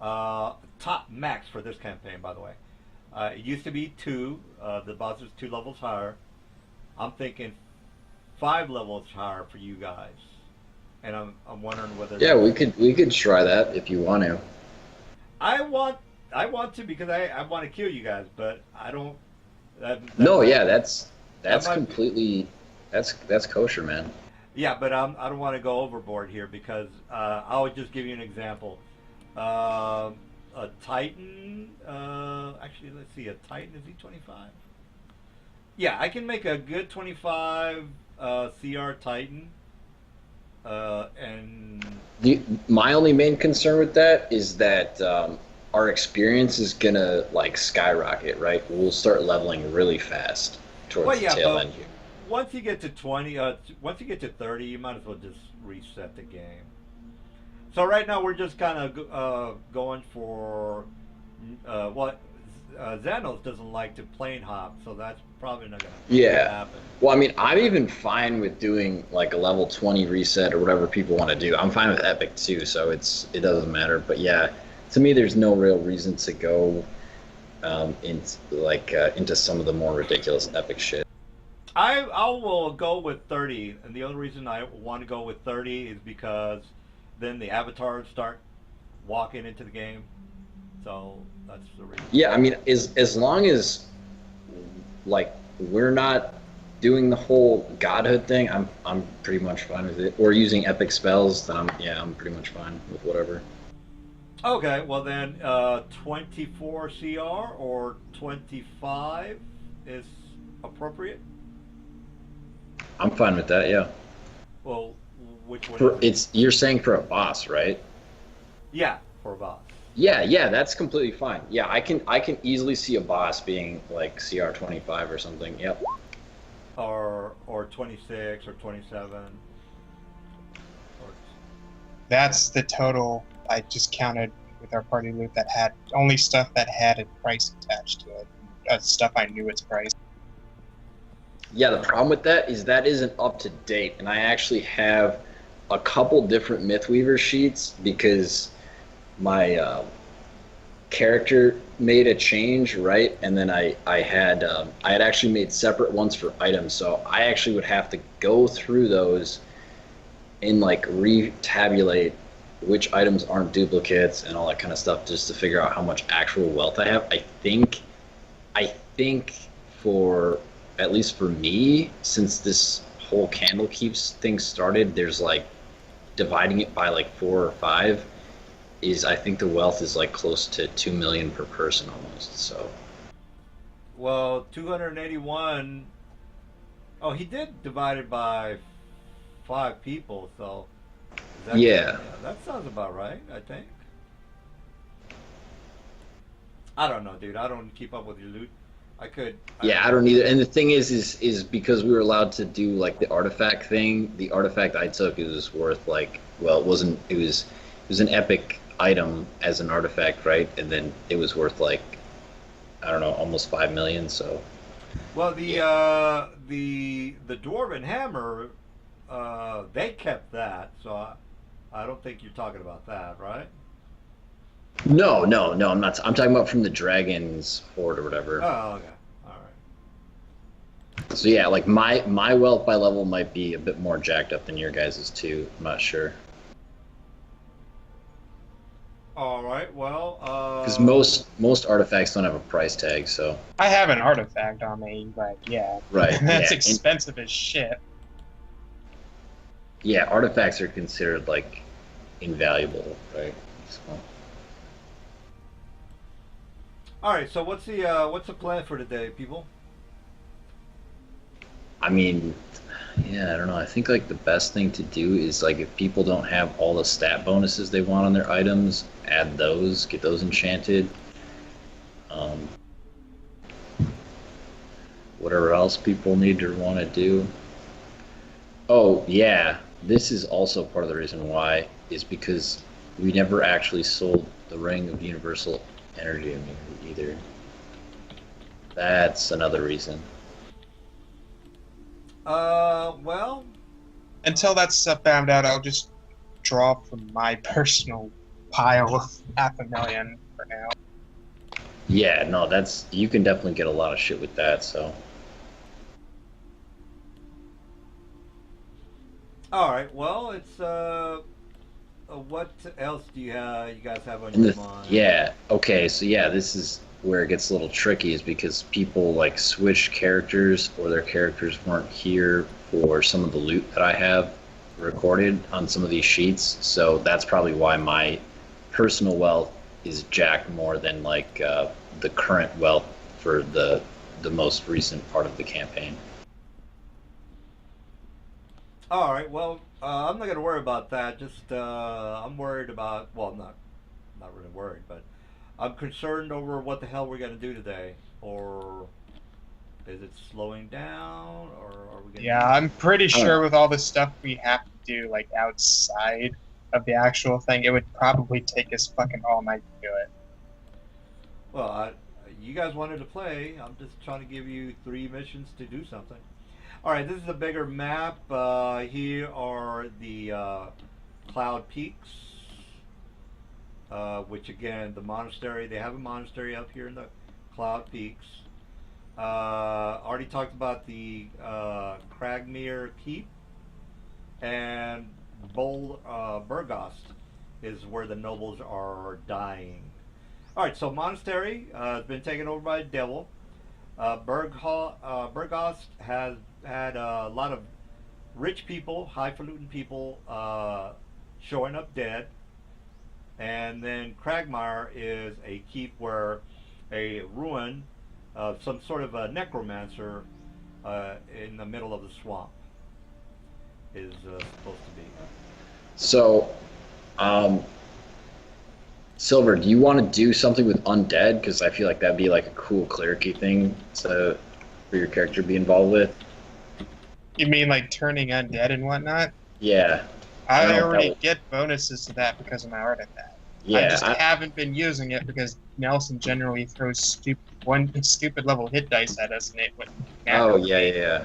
top max for this campaign. By the way, it used to be 2. The boss is 2 levels higher. I'm thinking 5 levels higher for you guys. And I'm wondering whether we could try that if you want to. I want to because I want to kill you guys, but I don't. That's completely that's kosher, man. Yeah, but I don't want to go overboard here because I'll just give you an example. A Titan. Actually, let's see. A Titan, is he 25? Yeah, I can make a good 25 CR Titan. And my only main concern with that is that our experience is gonna like skyrocket, right? We'll start leveling really fast towards the tail end here. Once you get to 20, once you get to 30, you might as well just reset the game. So right now we're just kind of going for what Xanos doesn't like to plane hop, so that's probably not going to happen. Well, I mean, I'm even fine with doing like a level 20 reset or whatever people want to do. I'm fine with Epic too, so it doesn't matter. But yeah, to me, there's no real reason to go into some of the more ridiculous Epic shit. I will go with 30, and the only reason I want to go with 30 is because then the avatars start walking into the game. So that's the reason. Yeah, I mean, as long as like we're not doing the whole godhood thing, I'm pretty much fine with it. Or using epic spells, then I'm pretty much fine with whatever. Okay, well then 24 CR or 25 is appropriate. I'm fine with that. Yeah. Well, which one? You're saying for a boss, right? Yeah, for a boss. Yeah, that's completely fine. Yeah, I can easily see a boss being like CR 25 or something. Yep. or 26 or 27 or That's the total I just counted with our party loot that had only stuff that had a price attached to it. Stuff I knew its price. Yeah, the problem with that is that isn't up to date, and I actually have a couple different Mythweaver sheets because my character made a change, right? And then I had actually made separate ones for items, so I actually would have to go through those and like retabulate which items aren't duplicates and all that kind of stuff just to figure out how much actual wealth I have. I think for at least for me, since this whole candle keeps things started, there's like dividing it by like 4 or 5 is I think the wealth is like close to 2 million per person almost. So well 281. Oh, he did divide it by 5 people, so is that yeah, yeah, that sounds about right, I think. I don't know, dude. I don't keep up with your loot. I could. yeah, I don't either. And the thing is because we were allowed to do like the artifact thing. The artifact I took is worth like well, it wasn't. It was an epic item as an artifact, right? And then it was worth like I don't know, almost 5 million. So Well, yeah. the dwarven hammer, they kept that, so I don't think you're talking about that, right? No. I'm not. I'm talking about from the Dragon's Horde or whatever. Oh, okay, all So yeah, like my wealth by level might be a bit more jacked up than your guys's too. I'm not sure right, all right. Well, because most artifacts don't have a price tag. So I have an artifact on me, but yeah, right, that's yeah, expensive as shit. yeah, artifacts are considered like invaluable, right? So, all right. So what's the plan for today, people? I mean, yeah, I don't know. I think like the best thing to do is like if people don't have all the stat bonuses they want on their items, add those, get those enchanted. Um, whatever else people need to want to do. Oh, yeah. This is also part of the reason why is because we never actually sold the Ring of Universal Energy Immunity either. That's another reason. Well, Until that stuff found out, I'll just draw from my personal pile of 500,000 for now. Yeah, no, that's you can definitely get a lot of shit with that, so all right. Well, it's what else do you guys have on and your the mind? yeah, okay, so yeah, this is where it gets a little tricky is because people like switch characters or their characters weren't here for some of the loot that I have recorded on some of these sheets. So that's probably why my personal wealth is jacked more than like the current wealth for the most recent part of the campaign. All right. Well, I'm not gonna worry about that. Just I'm worried about. Well, not really worried, but I'm concerned over what the hell we're gonna do today. Or is it slowing down? Or are we gonna Yeah, do I'm something? pretty I don't know. sure with all the stuff we have to do, like outside of the actual thing, it would probably take us fucking all night to do it. Well, you guys wanted to play. I'm just trying to give you 3 missions to do something. All right. This is a bigger map. Here are the Cloud Peaks. Which again, the monastery. They have a monastery up here in the Cloud Peaks. Already talked about the Cragmere Keep and Burgost is where the nobles are dying. All right, so monastery has been taken over by the devil. Burgost has had a lot of rich people, highfalutin people, showing up dead. And then Cragmire is a keep where a ruin of some sort of a necromancer in the middle of the swamp is supposed to be. So, um, Silver, do you want to do something with undead? Because I feel like that'd be like a cool clericy thing for your character to be involved with. You mean like turning undead and whatnot? Yeah. I don't I know if that already will- get bonuses to that because of my artifact. I Yeah. just haven't been using it because Nelson generally throws stupid level hit dice at us, and it would. Oh, yeah.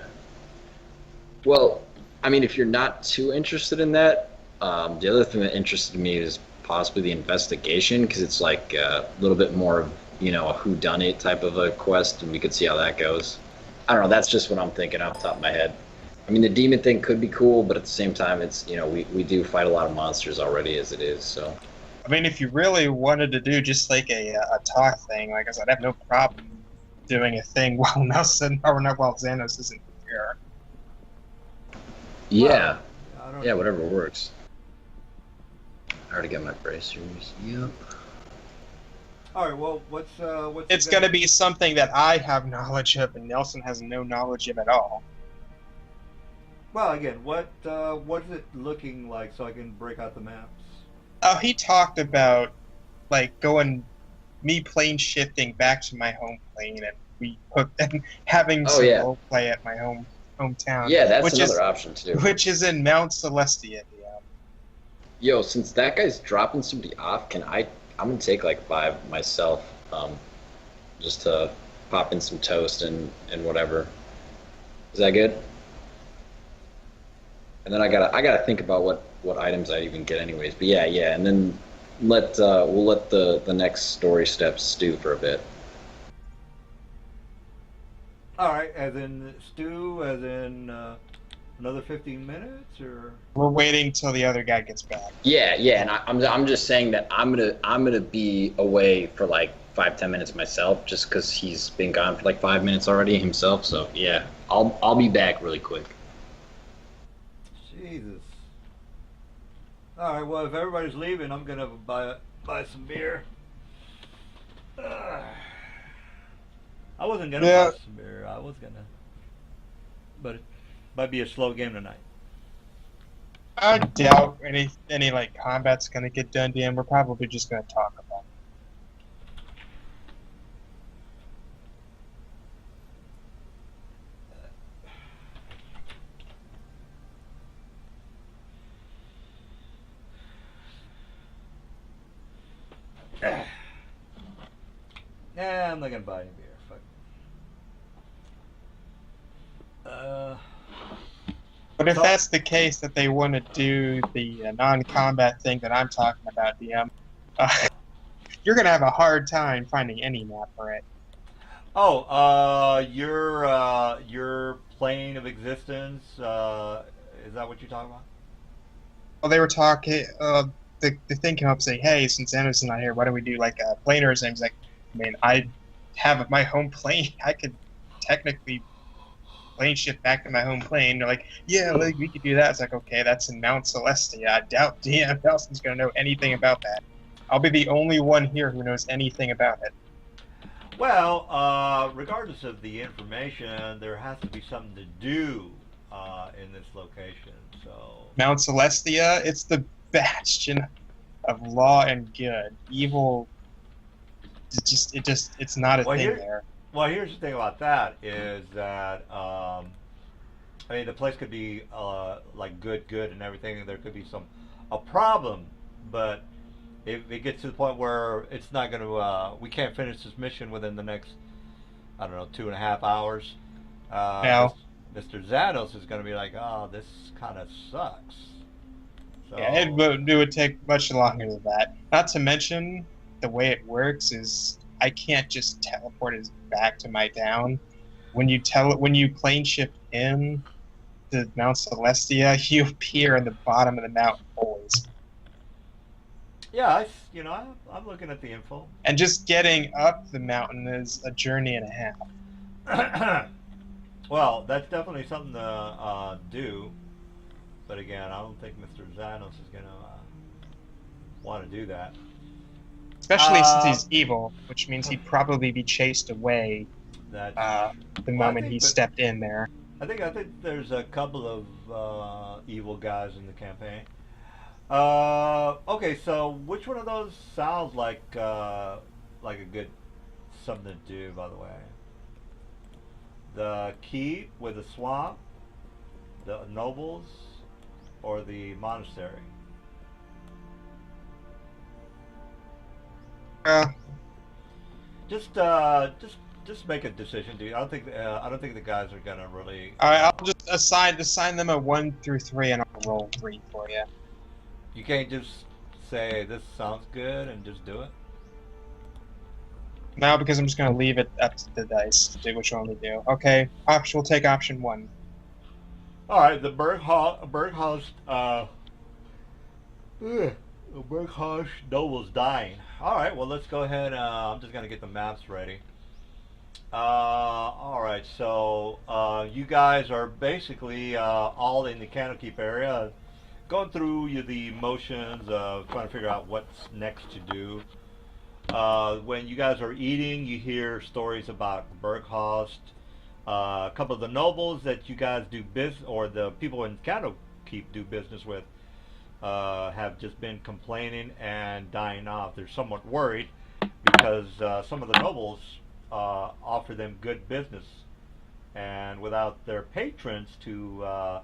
Well, I mean, if you're not too interested in that, the other thing that interested me is possibly the investigation, because it's like a little bit more of, a whodunit type of a quest, and we could see how that goes. I don't know, that's just what I'm thinking off the top of my head. I mean, the demon thing could be cool, but at the same time, it's, we do fight a lot of monsters already as it is, so. I mean, if you really wanted to do just like a talk thing, like I said, I'd have no problem doing a thing while Nelson, or not while Xanos isn't here. Yeah. I don't Yeah, know. whatever works. I already got my bracers. Yep. All right. Well, what's It's going to be something that I have knowledge of and Nelson has no knowledge of at all. Well, again, what is it looking like so I can break out the maps? Oh, he talked about like me plane shifting back to my home plane and having Oh, some yeah. role play at my hometown. Yeah, that's which another is, option too. Which is in Mount Celestia. Yo, since that guy's dropping somebody off, I'm gonna take like 5 myself, just to pop in some toast and whatever. Is that good? And then I gotta think about what items I even get anyways. But yeah, and then we'll let the next story steps stew for a bit. All right, as in stew, as in another 15 minutes, or We're waiting till the other guy gets back. Yeah, and I'm just saying that I'm gonna be away for like 5-10 minutes myself, just because he's been gone for like 5 minutes already himself. So yeah, I'll be back really quick. Jesus. All right. Well, if everybody's leaving, I'm gonna buy some beer. I wasn't gonna Yeah. buy some beer. I was gonna, but it might be a slow game tonight. I doubt any like combat's gonna get done, Dan. We're probably just gonna talk about it. Nah, I'm not gonna buy any beer. Fuck. But if So- that's the case, that they want to do the non-combat thing that I'm talking about, DM, you're gonna have a hard time finding any map for it. Oh, your plane of existence. Is that what you're talking about? Well, they were talking. The thing came up saying, "Hey, since Anderson's not here, why don't we do like a planers?" And I was like, "I mean, I have my home plane. I could technically plane shift back to my home plane." They're like, "Yeah, like, we could do that." It's like, okay, that's in Mount Celestia. I doubt DM Nelson's gonna know anything about that. I'll be the only one here who knows anything about it. Well, regardless of the information, there has to be something to do in this location. So Mount Celestia, it's the bastion of law and good. Evil, it's not a Well, thing here- there. Well, here's the thing about that is that I mean the place could be like good and everything. There could be a problem, but if it gets to the point where it's not going to, we can't finish this mission within the next, I don't know, 2.5 hours. No. Mr. Xanos is going to be like, oh, this kind of sucks. So, Yeah, it would take much longer than that. Not to mention, the way it works is I can't just teleport us back to my town. When you plane shift in to Mount Celestia, you appear in the bottom of the mountain always. yeah, I'm looking at the info. And just getting up the mountain is a journey and a half. Well, that's definitely something to do. But again, I don't think Mr. Xanos is going to want to do that. Especially since he's evil, which means he'd probably be chased away That's the Well, I moment think he that- stepped in there. I think there's a couple of evil guys in the campaign. Okay, so which one of those sounds like a good something to do, by the way? The keep with the swamp, the nobles, or the monastery? Uh, Just make a decision, dude. I don't think the guys are gonna really. all right, I'll just assign them a 1 through 3, and I'll roll 3 for you. You can't just say this sounds good and just do it. No, because I'm just gonna leave it up to the dice to do which one we do. Okay, we'll take option 1. All right, the Berghaus noble's dying. All right, well let's go ahead. I'm just gonna get the maps ready. All right, so you guys are basically all in the Candlekeep area, going through the motions of trying to figure out what's next to do. When you guys are eating, you hear stories about Berghast. A couple of the nobles that you guys do business, or the people in Candlekeep do business with, have just been complaining and dying off. They're somewhat worried because some of the nobles offer them good business, and without their patrons to,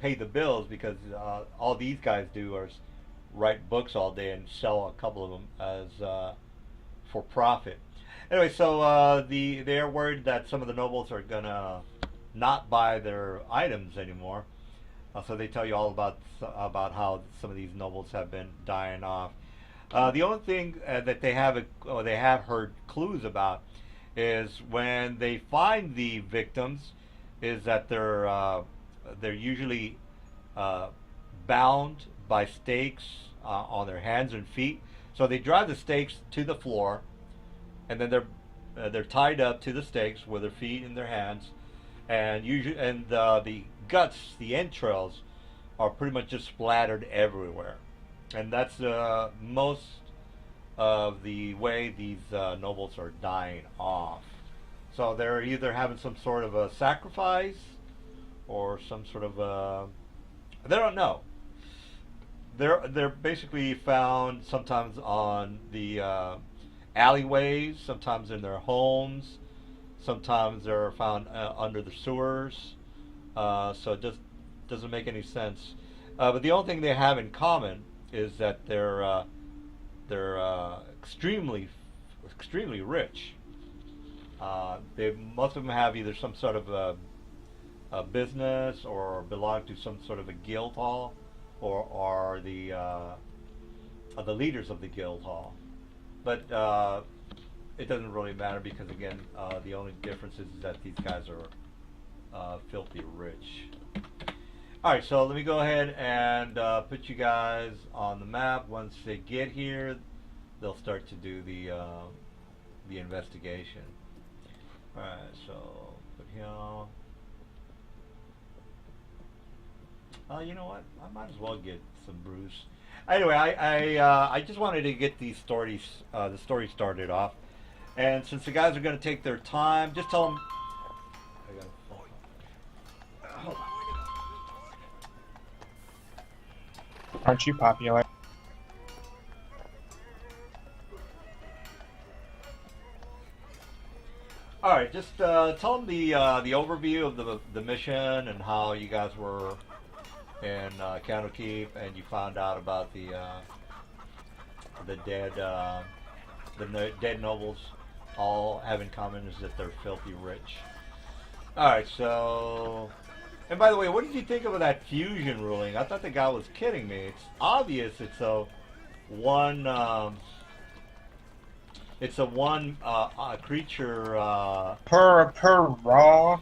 pay the bills, because all these guys do is write books all day and sell a couple of them as for profit. Anyway, so they're worried that some of the nobles are gonna not buy their items anymore. So they tell you all about how some of these nobles have been dying off. The only thing that they have heard clues about is when they find the victims, is that they're usually bound by stakes on their hands and feet. So they drive the stakes to the floor, and then they're tied up to the stakes with their feet in their hands, and the guts, the entrails, are pretty much just splattered everywhere, and that's most of the way these nobles are dying off. So they're either having some sort of a sacrifice or some sort of they don't know. They're basically found sometimes on the alleyways, sometimes in their homes, sometimes they're found under the sewers. So it just doesn't make any sense. But the only thing they have in common is that they're extremely rich. Most of them have either some sort of a business or belong to some sort of a guild hall, or are the leaders of the guild hall. But it doesn't really matter, because again, the only difference is that these guys are filthy rich. All right, so let me go ahead and put you guys on the map. Once they get here, they'll start to do the investigation. All right, so put here. You know what? I might as well get some brews. Anyway, I just wanted to get the story started off, and since the guys are going to take their time, just tell them. Aren't you popular? All right, just tell them the overview of the mission and how you guys were in Candlekeep, and you found out about the dead nobles. All have in common is that they're filthy rich. All right, so. And by the way, what did you think of that fusion ruling? I thought the guy was kidding me. It's obvious it's a one creature. Per raw,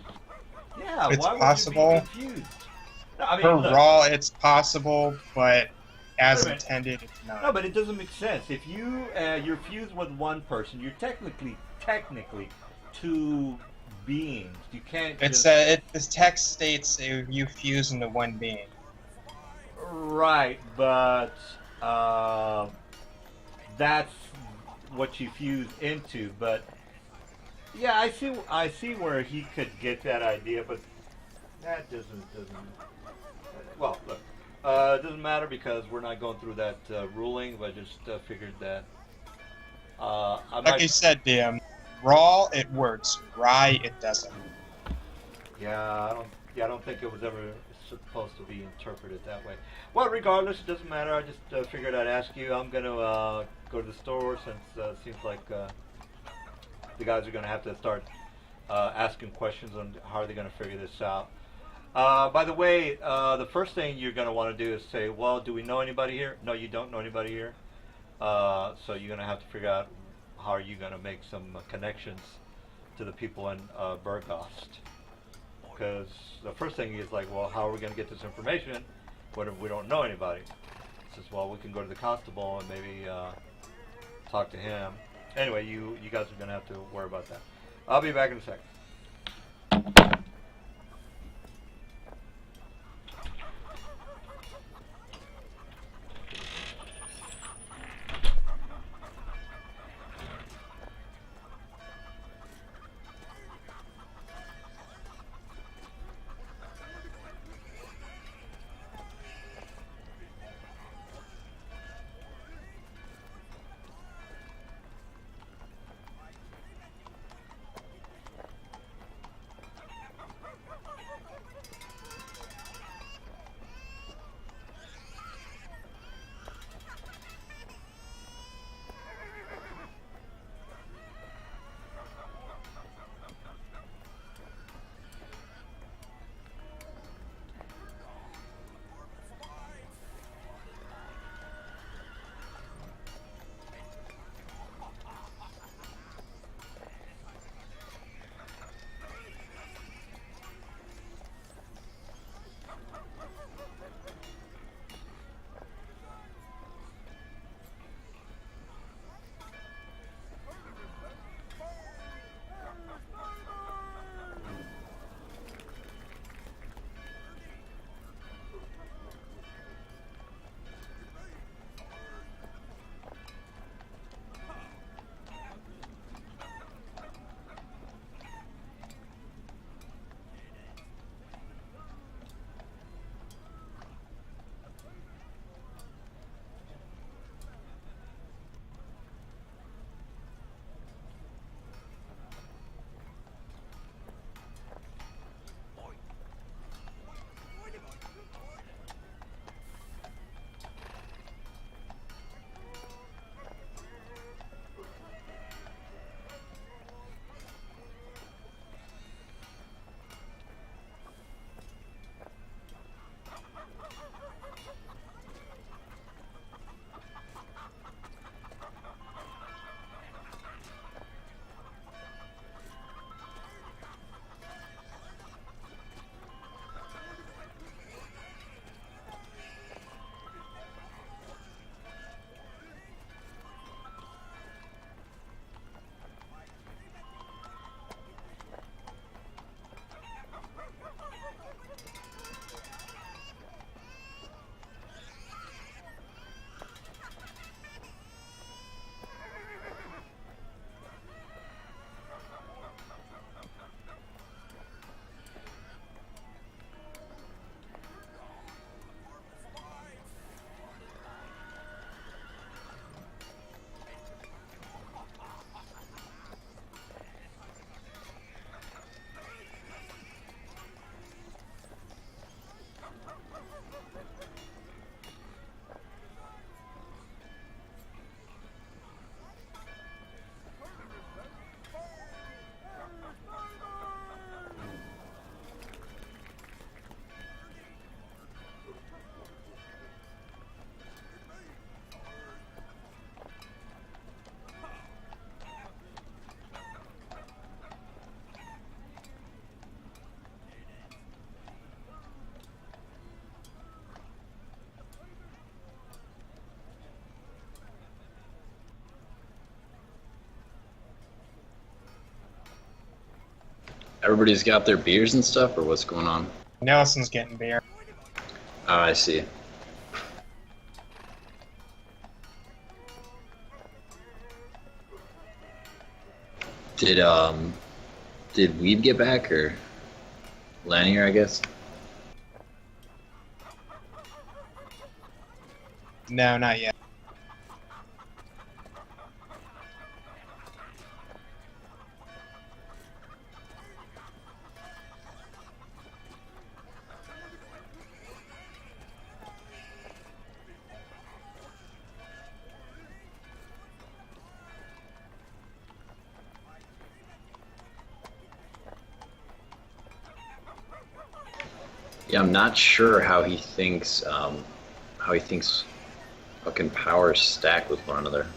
Yeah, it's why possible. would you be confused? No, I mean, Per look, raw, it's possible, but as Wait a minute. intended, it's no, not. but it doesn't make sense. If you're fused with one person, you're technically two beings. You can't. It's just, this text states you fuse into one being. right, but that's what you fuse into. But yeah, I see where he could get that idea, but that doesn't. Well, look, It doesn't matter because we're not going through that ruling, but I just figured that I Like I said, DM, raw it works, rye it doesn't. I don't think it was ever supposed to be interpreted that way. Well, regardless, it doesn't matter. I just figured I'd ask you. I'm gonna go to the store since it seems like the guys are gonna have to start asking questions on how are they gonna figure this out. By the way, the first thing you're gonna want to do is say, well, do we know anybody here? No, you don't know anybody here. So you're gonna have to figure out how are you gonna make some connections to the people in Burgost. Because the first thing is like, well, how are we going to get this information when we don't know anybody? He says, well, we can go to the constable and maybe talk to him. Anyway, you guys are going to have to worry about that. I'll be back in a second. Everybody's got their beers and stuff, or what's going on? Nelson's getting beer. Oh, I see. Did Weeb get back, or Lanier, I guess? No, not yet. Yeah, I'm not sure how he thinks fucking powers stack with one another.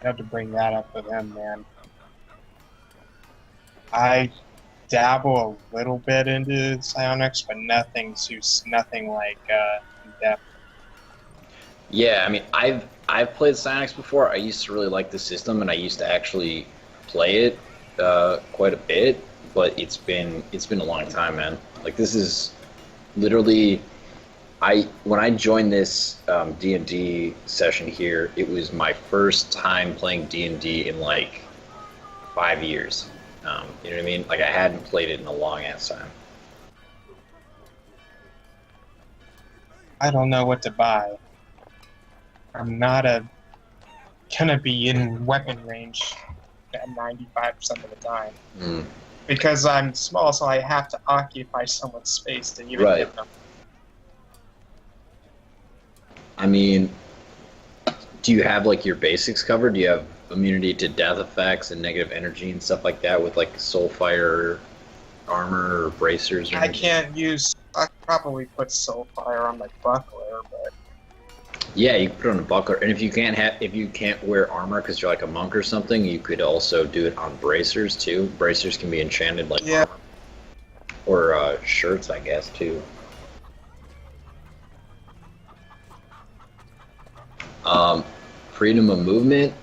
I have to bring that up with him, man. I dabble a little bit into psionics, but nothing like in depth. Yeah, I mean, I've played Psionics before. I used to really like the system, and I used to actually play it quite a bit. But it's been a long time, man. Like, this is literally, when I joined this D&D session here, it was my first time playing D&D in like 5 years. You know what I mean? Like, I hadn't played it in a long ass time. I don't know what to buy. I'm not gonna be in weapon range at 95% of the time. Mm. Because I'm small, so I have to occupy someone's space to even Right. get them. I mean, do you have like your basics covered? Do you have immunity to death effects and negative energy and stuff like that with like soulfire armor or bracers? Or I can't use. I could probably put Soulfire on my buckler, but Yeah, you can put it on a buckler, and if you can't wear armor because you're like a monk or something, you could also do it on bracers too. Bracers can be enchanted like yeah, armor. Or shirts, I guess too. Freedom of movement.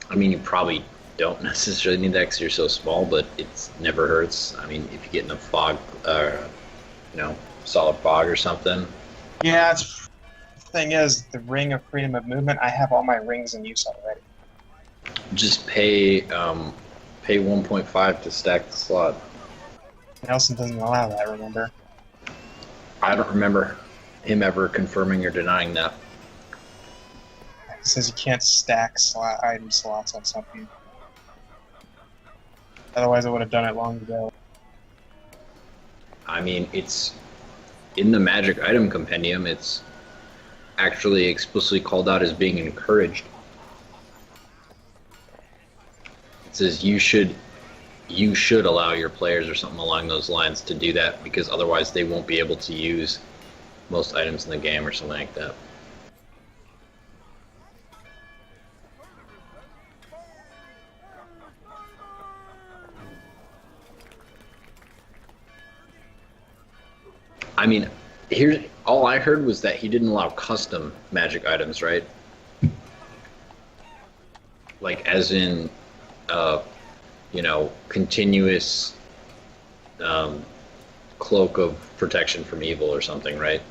I mean, you probably don't necessarily need that because you're so small, but it never hurts. I mean, if you get in a fog, solid fog or something. yeah. The thing is, the ring of freedom of movement. I have all my rings in use already. Just pay 1.5 to stack the slot. Nelson doesn't allow that. Remember? I don't remember him ever confirming or denying that. He says you can't stack item slots on something. Otherwise, I would have done it long ago. I mean, it's in the magic item compendium. It's actually explicitly called out as being encouraged. It says you should allow your players or something along those lines to do that because otherwise they won't be able to use most items in the game or something like that. I mean, all I heard was that he didn't allow custom magic items, right? Like, as in, continuous cloak of protection from evil or something, right?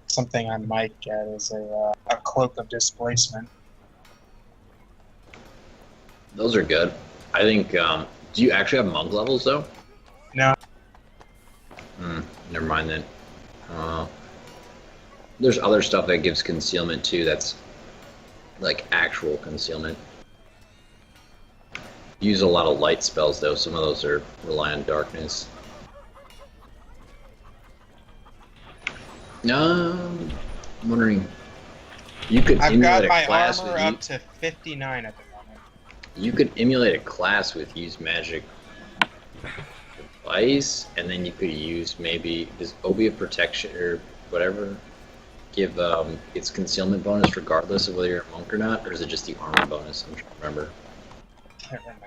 Something I might get is a cloak of displacement. Those are good. I think, do you actually have monk levels, though? No. Never mind then. There's other stuff that gives concealment too. That's like actual concealment. Use a lot of light spells though. Some of those rely on darkness. I'm wondering. You could I've emulate got a my class armor with up to 59 at the moment. You could emulate a class with use magic device, and then you could use maybe does Obi of protection or whatever give its concealment bonus regardless of whether you're a monk or not, or is it just the armor bonus? I'm trying to remember. Can't remember.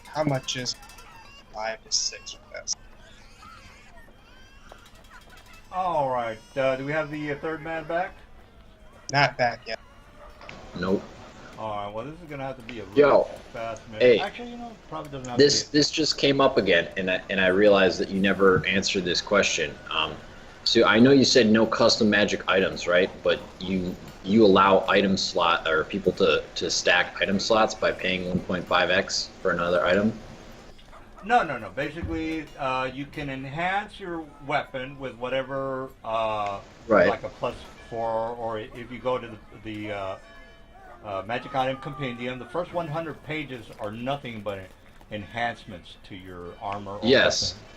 How much is 5 to 6 for this? All right. Do we have the third man back? Not back yet. Nope. All right. Well, this is gonna have to be a Yo, really fast minute. hey. Actually, probably doesn't have This to be. this just came up again, and I realized that you never answered this question. So I know you said no custom magic items, right? But you allow item slot or people to stack item slots by paying 1.5x for another item. No. Basically, you can enhance your weapon with whatever, Right. like a +4, or if you go to the Magic Item Compendium, the first 100 pages are nothing but enhancements to your armor or Yes. weapon.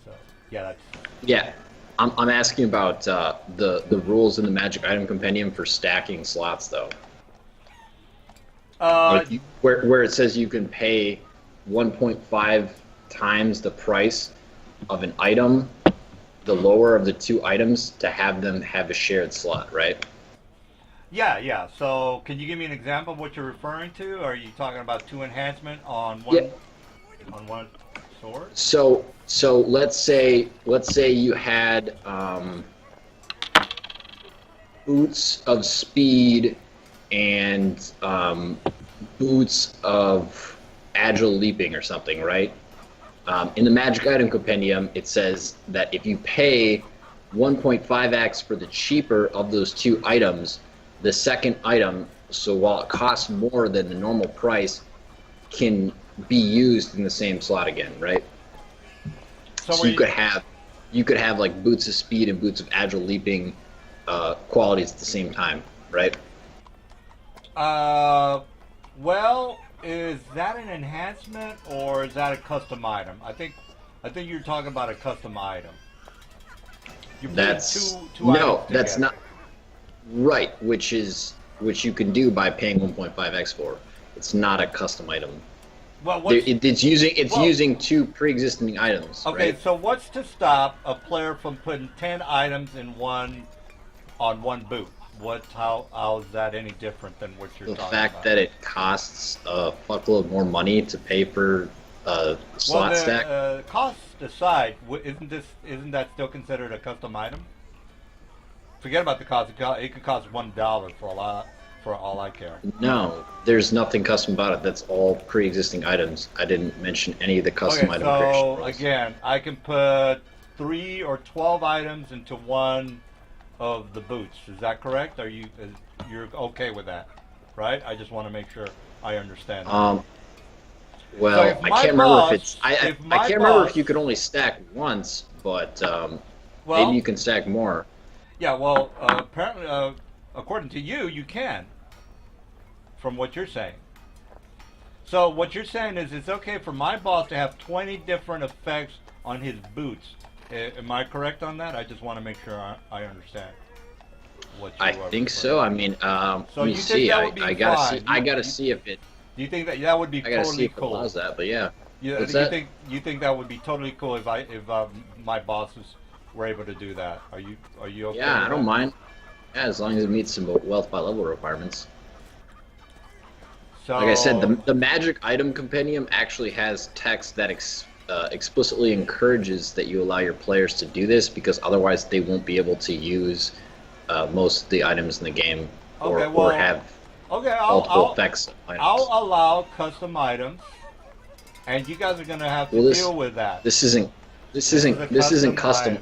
So, yeah, that's... Yeah. I'm asking about the rules in the Magic Item Compendium for stacking slots, though. Like where it says you can pay 1.5 times the price of an item, the lower of the two items, to have them have a shared slot, right? Yeah. So, can you give me an example of what you're referring to? Are you talking about 2 enhancement on Yeah. one sword? So let's say you had boots of speed and boots of agile leaping or something, right? In the Magic Item Compendium, it says that if you pay 1.5x for the cheaper of those 2 items, the second item, so while it costs more than the normal price, can be used in the same slot again, right? So you could have like boots of speed and boots of agile leaping qualities at the same time, right? Well, is that an enhancement or is that a custom item? I think you're talking about a custom item. You're That's two no, items that's together. not right. Which you can do by paying 1.5x for. It's not a custom item. Well, It's using 2 pre-existing items. okay, Right? so what's to stop a player from putting 10 items in one boot? How is that any different than what you're The talking fact about? that it costs a fuckload more money to pay for slot stack. Cost aside, isn't that still considered a custom item? Forget about the cost. It could cost $1 for all I care. No, there's nothing custom about it. That's all pre-existing items. I didn't mention any of the custom Okay, item creation so rules. again, I can put 3 or 12 items into one of the boots. Is that correct? You're okay with that, right? I just want to make sure I understand. Well, So if I my can't boss- remember if it's. I if my can't remember boss- if you could only stack once, but Well- maybe you can stack more. Yeah, well, apparently, according to you, you can. From what you're saying. So what you're saying is it's okay for my boss to have 20 different effects on his boots. Am I correct on that? I just want to make sure I understand. What you I are think referring so. I mean, So let me you think see. that would be I gotta see. fine? I gotta see if it. Do you think that would be I gotta see totally if it cool? allows that. But yeah. Yeah, What's do you that? think that would be totally cool if my bosses were able to do that? Are you okay? Yeah, with I don't that? mind. Yeah, as long as it meets some wealth by level requirements. So, Like I said, the Magic Item Compendium actually has text that explicitly encourages that you allow your players to do this, because otherwise they won't be able to use most of the items in the game, Okay, or well, have okay, multiple effects of items. I'll allow custom items, and you guys are gonna have to Well, deal with that. This isn't custom. item. This is a custom.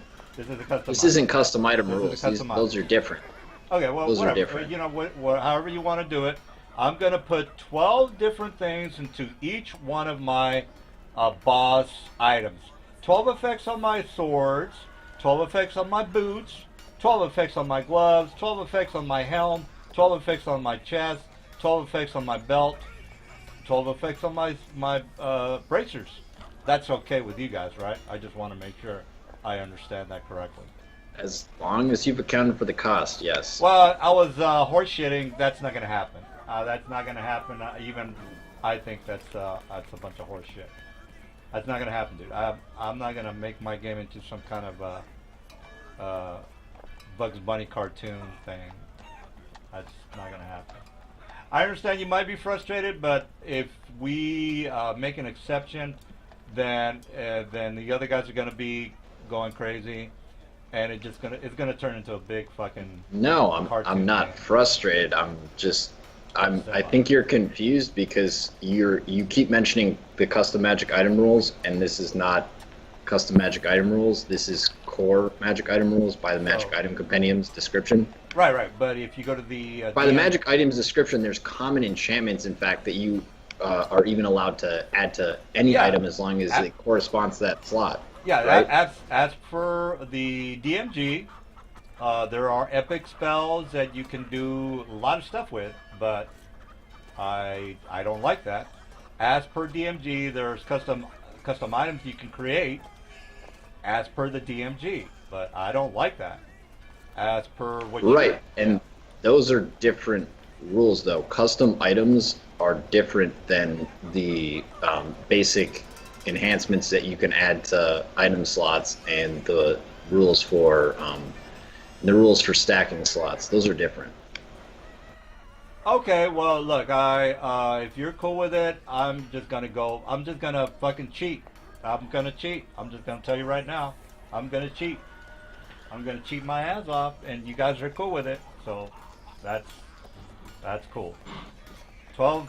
This isn't custom item This is a rules. custom Those are different. Okay, well, Those are whatever. different. You know, however you want to do it. I'm going to put 12 different things into each one of my boss items. 12 effects on my swords, 12 effects on my boots, 12 effects on my gloves, 12 effects on my helm, 12 effects on my chest, 12 effects on my belt, 12 effects on my bracers. That's okay with you guys, right? I just want to make sure I understand that correctly. As long as you've accounted for the cost, yes. Well, I was horseshitting. That's not going to happen. That's not going to happen. Even I think that's a bunch of horse shit. That's not going to happen, dude. I'm not going to make my game into some kind of Bugs Bunny cartoon thing. That's not going to happen. I understand you might be frustrated, but if we make an exception, then the other guys are going to be going crazy, and it's gonna turn into a big fucking No, cartoon I'm not thing. frustrated. I think you're confused because you keep mentioning the custom magic item rules, and this is not custom magic item rules. This is core magic item rules by the Magic Oh. Item Compendium's description. Right. But if you go to the By the DM Magic Items description, there's common enchantments, in fact, that you are even allowed to add to any Yeah. item as long as it corresponds to that slot. Yeah, Right. as per the DMG, there are epic spells that you can do a lot of stuff with, but I don't like that. As per DMG, there's custom items you can create as per the DMG, but I don't like that. As per what you Right, and those are different rules, though. Custom items are different than the basic enhancements that you can add to item slots and the rules for stacking slots. Those are different. Okay, well, look, if you're cool with it, I'm just gonna fucking cheat. I'm gonna cheat. I'm just gonna tell you right now. I'm gonna cheat. I'm gonna cheat my ass off, and you guys are cool with it, so that's cool. 12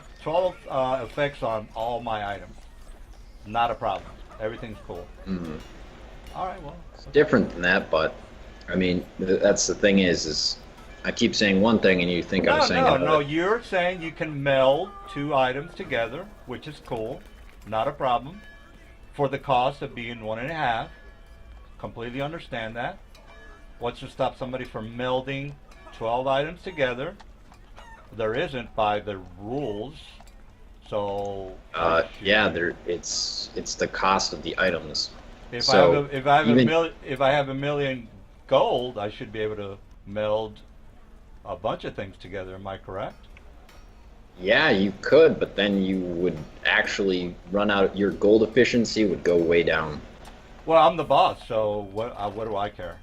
effects on all my items. Not a problem. Everything's cool. Mm-hmm. All right, well. It's different than that, but I mean, that's the thing is I keep saying one thing and you think I'm saying another. No. You're saying you can meld 2 items together, which is cool. Not a problem. For the cost of being 1.5. Completely understand that. What's to stop somebody from melding 12 items together? There isn't by the rules. So it's the cost of the items. if So I have a million gold, I should be able to meld a bunch of things together. Am I correct? Yeah, you could, but then you would actually run out. Your gold efficiency would go way down. Well, I'm the boss, so what do I care?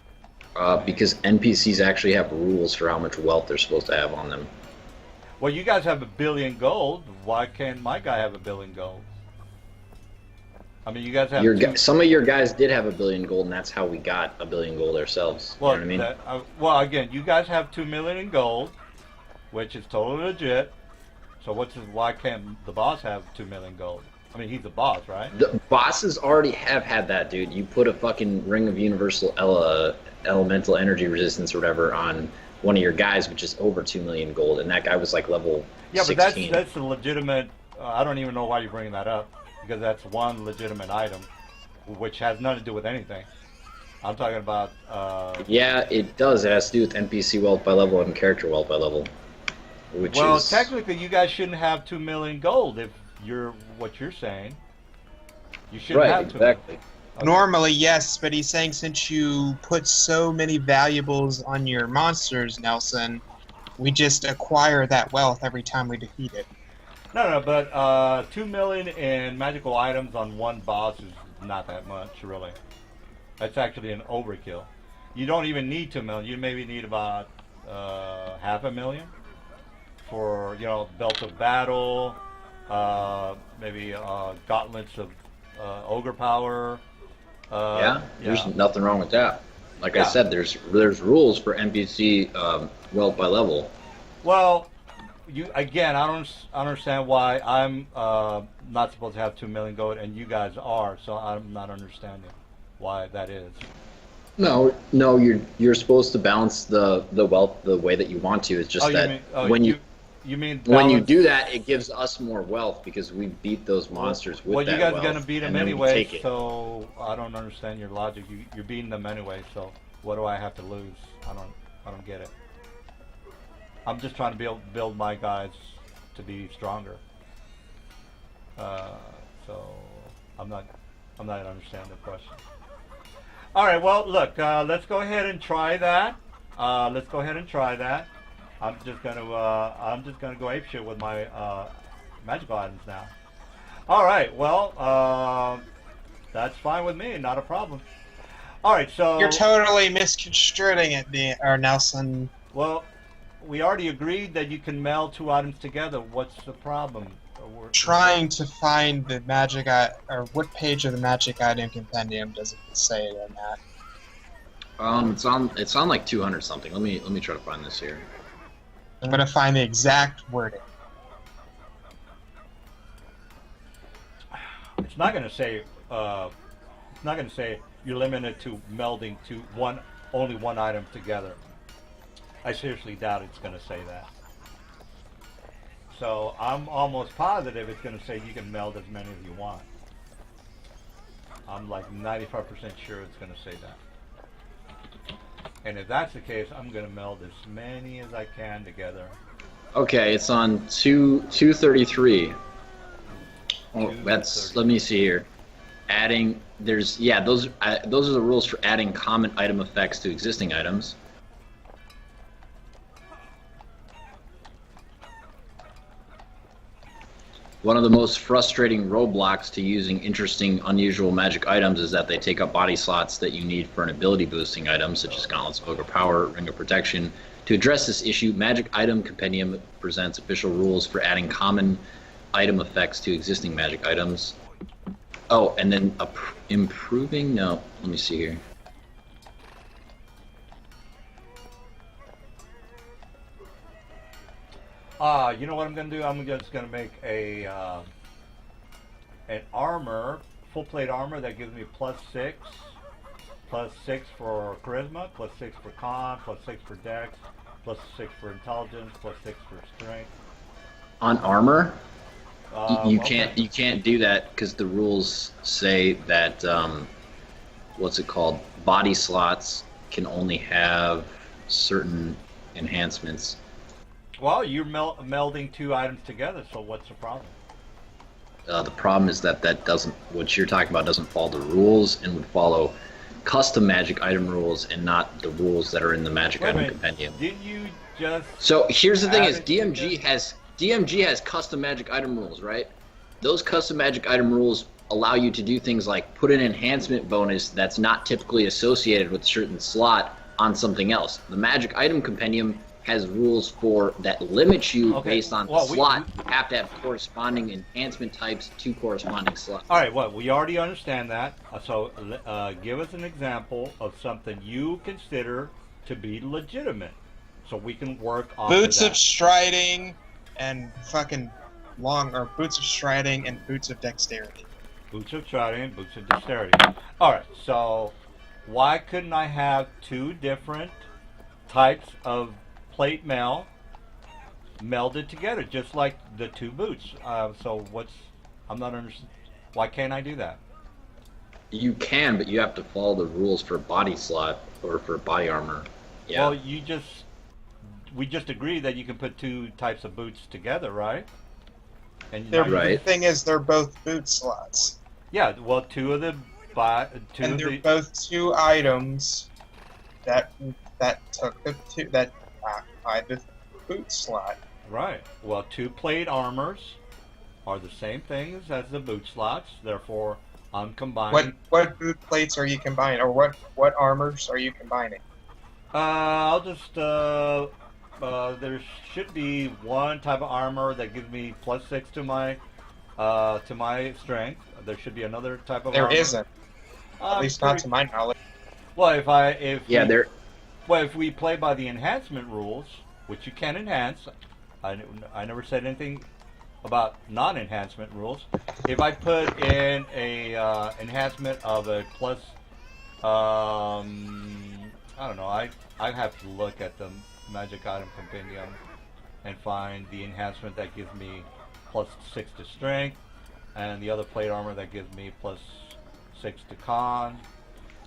Because NPCs actually have rules for how much wealth they're supposed to have on them. Well, you guys have 1 billion gold. Why can't my guy have 1 billion gold? I mean, you guys have some of your guys did have 1 billion gold, and that's how we got 1 billion gold ourselves. Well, you know what I mean? Well, again, you guys have 2 million in gold, which is totally legit. So why can't the boss have 2 million gold? I mean, he's the boss, right? The bosses already have had that, dude. You put a fucking ring of universal elemental energy resistance or whatever on one of your guys, which is over 2 million gold, and that guy was like level 16. But that's a legitimate. I don't even know why you're bringing that up, because that's one legitimate item, which has nothing to do with anything. I'm talking about. Yeah, it does. It has to do with NPC wealth by level and character wealth by level. Technically, you guys shouldn't have 2 million gold if you're what you're saying. You shouldn't have 2 exactly. million. Okay. Normally, yes, but he's saying since you put so many valuables on your monsters, Nelson, we just acquire that wealth every time we defeat it. No, but 2 million in magical items on one boss is not that much, really. That's actually an overkill. You don't even need 2 million. You maybe need about 500,000 for, Belt of Battle, maybe Gauntlets of Ogre Power. There's nothing wrong with that. Like I said, there's rules for NPC wealth by level. Well, I don't understand why I'm not supposed to have 2 million gold and you guys are. So I'm not understanding why that is. No, you're supposed to balance the wealth the way that you want to. It's just when you do that, it gives us more wealth because we beat those monsters with that wealth. Well, you guys are gonna beat them anyway, so I don't understand your logic. You're beating them anyway, so what do I have to lose? I don't get it. I'm just trying to build my guys to be stronger. So I'm not understanding the question. All right, well, look, let's go ahead and try that. I'm just gonna go apeshit with my magical items now. All right, well, that's fine with me, not a problem. All right, so you're totally misconstruing it, Nelson. Well, we already agreed that you can meld 2 items together. What's the problem? Trying to find the magic or what page of the magic item compendium does it say it on that? It's on like 200 something. Let me try to find this here. I'm gonna find the exact wording. It's not gonna say. You're limited to melding only one item together. I seriously doubt it's gonna say that. So I'm almost positive it's going to say you can meld as many as you want. I'm like 95% sure it's going to say that. And if that's the case, I'm going to meld as many as I can together. Okay, it's on 233. Oh, that's, let me see here. Adding, those are the rules for adding common item effects to existing items. One of the most frustrating roadblocks to using interesting, unusual magic items is that they take up body slots that you need for an ability boosting item, such as Gauntlets of Ogre Power, Ring of Protection. To address this issue, Magic Item Compendium presents official rules for adding common item effects to existing magic items. Oh, and then improving? No, let me see here. You know what I'm going to do? I'm just going to make an armor, full plate armor that gives me +6 for charisma, +6 for con, +6 for dex, +6 for intelligence, +6 for strength. On armor? You Well, can't do that because the rules say that what's it called? Body slots can only have certain enhancements. Well, you're melding two items together, so what's the problem? The problem is that what you're talking about doesn't follow the rules and would follow custom magic item rules and not the rules that are in the magic item compendium. Didn't you just? So here's the thing: is DMG has custom magic item rules, right? Those custom magic item rules allow you to do things like put an enhancement bonus that's not typically associated with a certain slot on something else. The magic item compendium has rules that limit you based on the slot. You have to have corresponding enhancement types to corresponding slots. All right, well, we already understand that. So give us an example of something you consider to be legitimate, so we can work on Boots of Striding and fucking Boots of Striding and Boots of Dexterity. Boots of Striding and Boots of Dexterity. All right, so why couldn't I have two different types of plate mail melded together, just like the two boots? I'm not understanding. Why can't I do that? You can, but you have to follow the rules for body slot or for body armor. Yeah. Well, we just agreed that you can put two types of boots together, right? And The thing is, they're both boot slots. Yeah, well, they're both two items that took that occupied the boot slot. Right. Well, two plate armors are the same things as the boot slots. Therefore, I'm combining. What boot plates are you combining, or what armors are you combining? I'll just there should be one type of armor that gives me +6 to my strength. There should be another type of armor. There isn't. At least not to my knowledge. Well, if we play by the enhancement rules, which you can enhance, I never said anything about non-enhancement rules. If I put in a enhancement of a plus, I don't know. I have to look at the magic item compendium and find the enhancement that gives me +6 to strength, and the other plate armor that gives me +6 to con.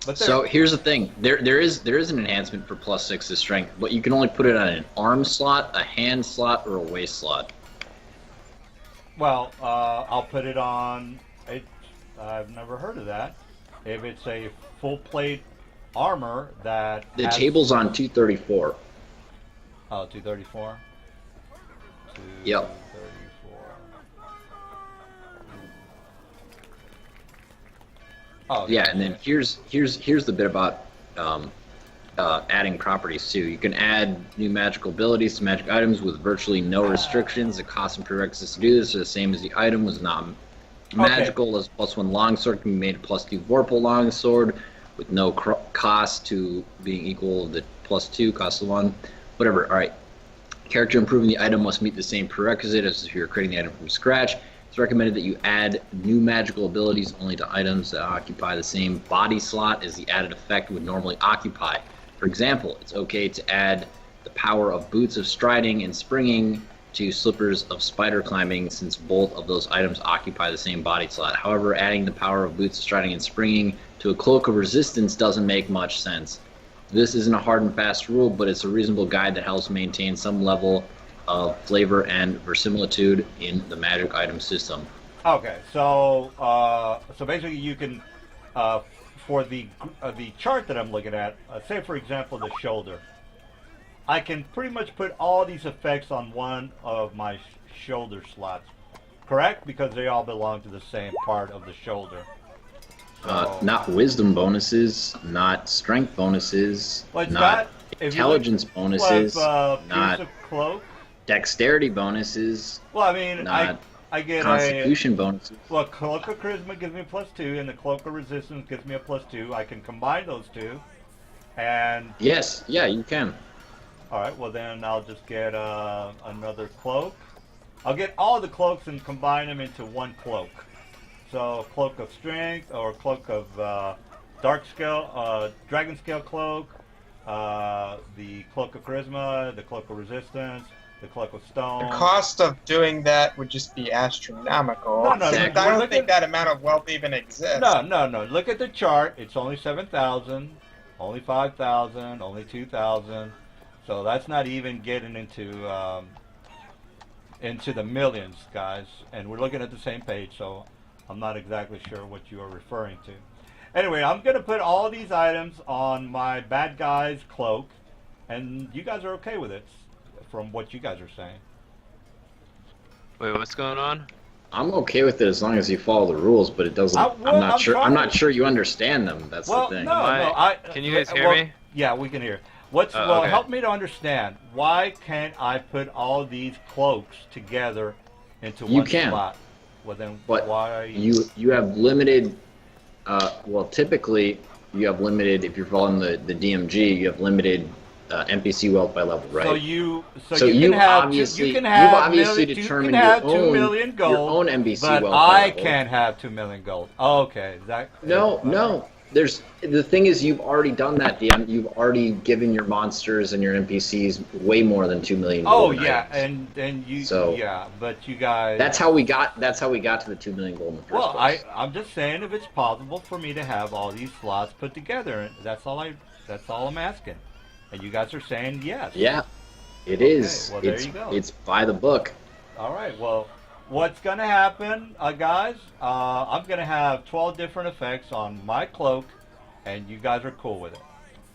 But so here's the thing: there is an enhancement for +6 to strength, but you can only put it on an arm slot, a hand slot, or a waist slot. Well, I'll put it on. I've never heard of that. If it's a full plate armor that the table's on 234. Oh, 234. Yep. 234. Oh, yeah, and then here's the bit about adding properties too. You can add new magical abilities to magic items with virtually no restrictions. The cost and prerequisites to do this are the same as the item was not magical. As +1 longsword can be made a +2 vorpal longsword with no cost to being equal to the +2 cost of 1. Whatever. All right. Character improving the item must meet the same prerequisite as if you were creating the item from scratch. It's recommended that you add new magical abilities only to items that occupy the same body slot as the added effect would normally occupy. For example, it's okay to add the power of Boots of Striding and Springing to slippers of spider climbing since both of those items occupy the same body slot. However, adding the power of boots of striding and springing to a cloak of resistance doesn't make much sense. This isn't a hard and fast rule, but it's a reasonable guide that helps maintain some level of flavor and verisimilitude in the magic item system. Okay, so basically you can, for the chart that I'm looking at, say for example the shoulder, I can pretty much put all these effects on one of my shoulder slots, correct? Because they all belong to the same part of the shoulder. So, not wisdom bonuses, not strength bonuses, well, not intelligence bonuses, not not a cloak. dexterity bonuses. Well, I mean, not I get constitution bonuses. Well, Cloak of Charisma gives me a +2, and the Cloak of Resistance gives me a +2. I can combine those two, and Yes, yeah, you can. all right. Well, then I'll just get another cloak. I'll get all the cloaks and combine them into one cloak. So, Cloak of Strength or Cloak of Dark Scale, Dragon Scale Cloak, the Cloak of Charisma, the Cloak of Resistance, the Cloak of Stone. The cost of doing that would just be astronomical. No, no, I don't think that amount of wealth even exists. No. Look at the chart. It's only 7,000, only 5,000, only 2,000. So that's not even getting into the millions, guys. And we're looking at the same page, so I'm not exactly sure what you are referring to. Anyway, I'm going to put all these items on my bad guy's cloak, and you guys are okay with it, from what you guys are saying. Wait, what's going on? I'm okay with it as long as you follow the rules, but it doesn't. I'm not sure. I'm not sure you understand them. That's the thing. Can you guys hear me? Yeah, we can hear. Okay. Help me to understand. Why can't I put all these cloaks together into one slot? Well, then why? You have limited. Well, typically you have limited. If you're following the DMG, you have limited NPC wealth by level, right? So you you've obviously determined your 2 million gold, your own NPC but wealth by I level. can't have 2 million gold. Okay, No. The thing is, you've already done that, DM. You've already given your monsters and your NPCs way more than 2 million gold. Oh yeah, and you. So, yeah, but you guys. That's how we got to the 2 million gold in the first place. I'm just saying if it's possible for me to have all these slots put together, that's all I'm asking. And you guys are saying yes. Yeah, it is. Well, there you go. It's by the book. All right. Well, what's going to happen, guys? I'm going to have 12 different effects on my cloak, and you guys are cool with it.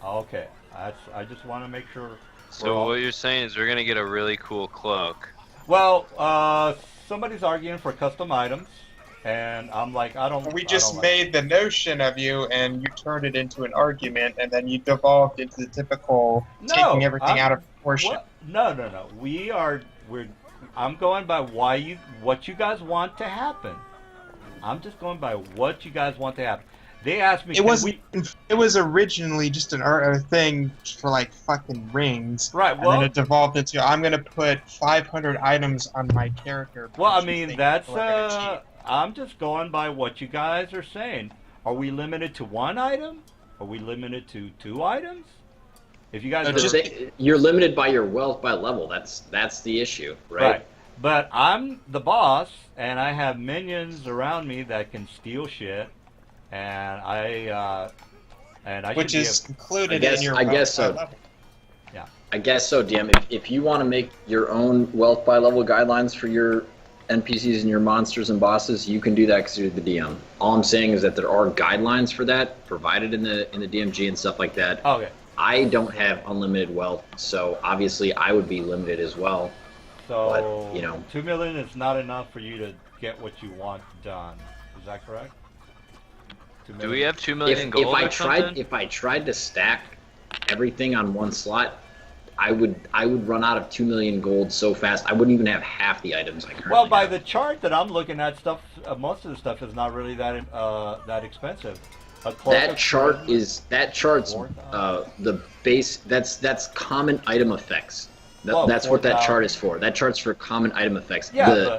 Okay. I just want to make sure. So what you're saying is we're going to get a really cool cloak. Well, somebody's arguing for custom items. And I'm like, We just made the notion of you, and you turned it into an argument, and then you devolved into the typical taking everything out of proportion. No. I'm going by what you guys want to happen. I'm just going by what you guys want to happen. They asked me. It was originally just a thing for like fucking rings, right? Well, and then it devolved into I'm gonna put 500 items on my character. Well, I mean that's I'm just going by what you guys are saying. Are we limited to one item? Are we limited to 2 items? If you guys you're limited by your wealth by level. That's the issue, right? But I'm the boss, and I have minions around me that can steal shit, and which is included in your I guess so. level. Yeah. I guess so, DM. If you want to make your own wealth by level guidelines for your NPCs and your monsters and bosses, you can do that because you're the DM. All I'm saying is that there are guidelines for that provided in the DMG and stuff like that. Okay. I don't have unlimited wealth, so obviously I would be limited as well. So, but, 2 million is not enough for you to get what you want done. Is that correct? Do we have 2 million gold? If I tried to stack everything on one slot, I would run out of 2 million gold so fast. I wouldn't even have half the items I currently have. By the chart that I'm looking at, most of the stuff is not really that expensive. That chart's the base. That's common item effects. That's what that chart is for. That chart's for common item effects. Yeah,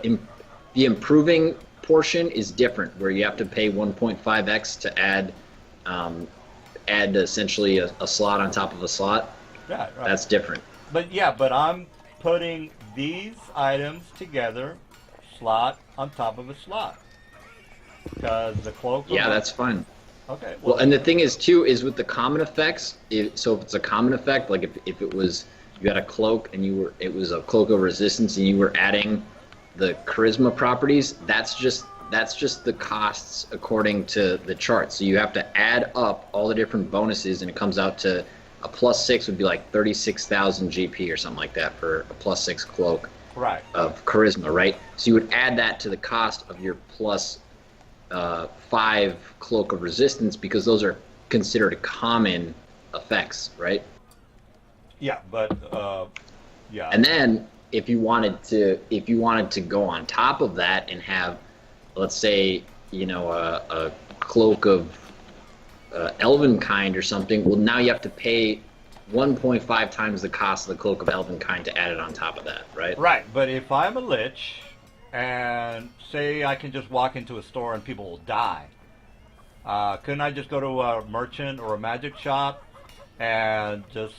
the improving portion is different, where you have to pay 1.5x to add essentially a slot on top of a slot. Right. That's different. But I'm putting these items together, slot on top of a slot. Because the cloak. Yeah, that's fine. Okay. Well, and the thing is too is with the common effects. So if it's a common effect, like if it was you had a cloak and it was a cloak of resistance and you were adding the charisma properties, that's just the costs according to the chart. So you have to add up all the different bonuses, and it comes out to a +6 would be like 36,000 GP or something like that for a +6 cloak of charisma, right? So you would add that to the cost of your +5 cloak of resistance, because those are considered common effects, right? Yeah, but yeah. And then if you wanted to go on top of that and have, let's say, a cloak of Elvenkind or something, well, now you have to pay 1.5 times the cost of the cloak of Elvenkind to add it on top of that, right? Right, but if I'm a lich, and say I can just walk into a store and people will die, couldn't I just go to a merchant or a magic shop and just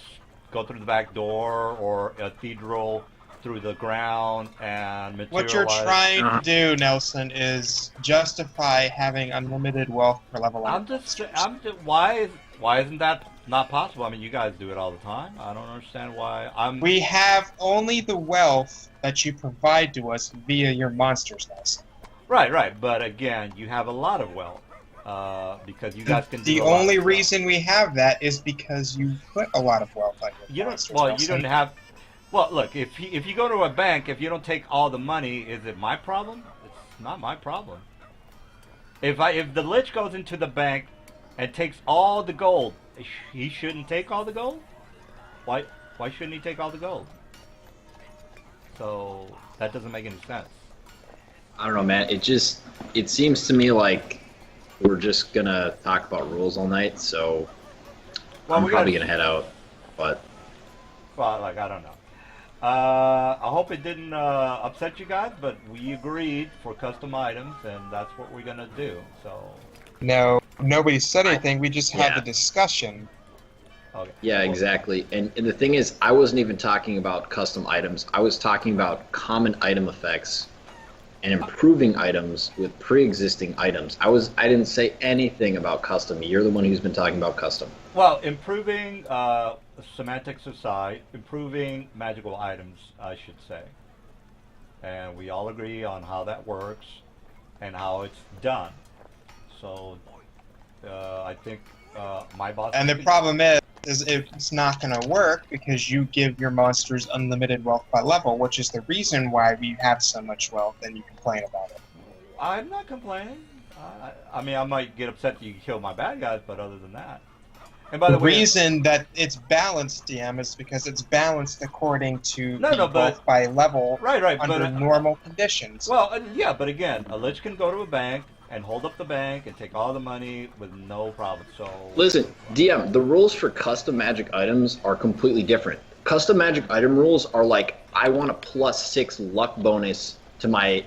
go through the back door, or a cathedral through the ground and materialize? What you're trying to do, Nelson, is justify having unlimited wealth per level. Why isn't that not possible? I mean, you guys do it all the time. I don't understand why. We have only the wealth that you provide to us via your monsters, Nelson. Right. But again, you have a lot of wealth because you guys can. The only reason we have that is because you put a lot of wealth on your monsters. Well, you don't have. Well, look, if you go to a bank, if you don't take all the money, is it my problem? It's not my problem. If the lich goes into the bank and takes all the gold, he shouldn't take all the gold? Why shouldn't he take all the gold? So that doesn't make any sense. I don't know, man. It seems to me like we're just gonna talk about rules all night, so I'm probably gonna head out. But I don't know. I hope it didn't upset you guys, but we agreed for custom items, and that's what we're gonna do. So. No, nobody said anything. We just had the discussion. Okay. Yeah, exactly. And the thing is, I wasn't even talking about custom items. I was talking about common item effects and improving items with pre-existing items. I didn't say anything about custom. You're the one who's been talking about custom. Well, improving semantics aside, improving magical items, I should say. And we all agree on how that works and how it's done. So I think my boss... And the problem is it's not going to work because you give your monsters unlimited wealth by level, which is the reason why we have so much wealth and you complain about it. I'm not complaining. I mean, I might get upset that you kill my bad guys, but other than that... And by the way, reason that it's balanced, DM, is because it's balanced according to wealth by level under normal conditions. Well, yeah, but again, a lich can go to a bank and hold up the bank and take all the money with no problem. So listen, DM, the rules for custom magic items are completely different. Custom magic item rules are like, I want a +6 luck bonus to my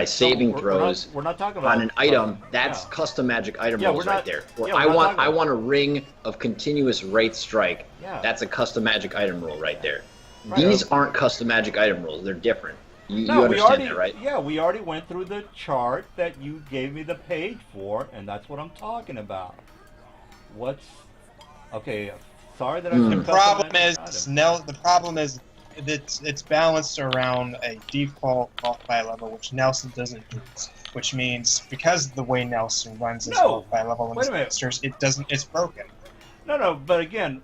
saving throws. We're not talking about on an item. That's custom magic item rules right there. I want a ring of continuous right strike. Yeah. That's a custom magic item rule right there. These aren't custom magic item rules. They're different. You understand that, right? Yeah, we already went through the chart that you gave me the page for, and that's what I'm talking about. Okay? Sorry that I. The problem is it's balanced around a default wealth by level, which Nelson doesn't use. Which means because of the way Nelson runs his wealth by level and his monsters, it's broken. No, but again,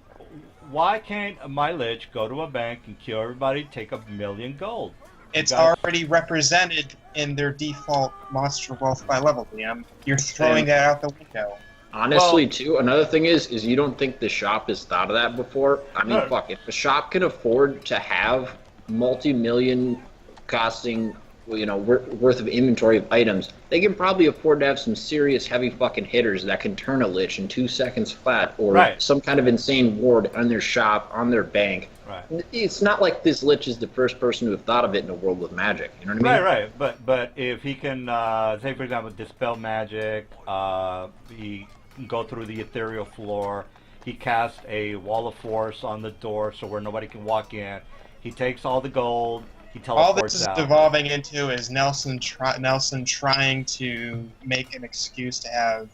why can't my lich go to a bank and kill everybody, take $1 million gold? It's already represented in their default monster wealth by level, DM. You're throwing that out the window. Honestly, too, another thing is you don't think the shop has thought of that before? I mean, fuck, if the shop can afford to have multi-million costing, worth of inventory of items, they can probably afford to have some serious heavy fucking hitters that can turn a lich in 2 seconds flat, or some kind of insane ward on their shop, on their bank. Right. It's not like this lich is the first person to have thought of it in a world with magic. You know what I mean? Right. But if he can, say for example, dispel magic, he can go through the ethereal floor. He cast a wall of force on the door, so where nobody can walk in. He takes all the gold. He All teleports this is out. devolving into is Nelson trying to make an excuse to have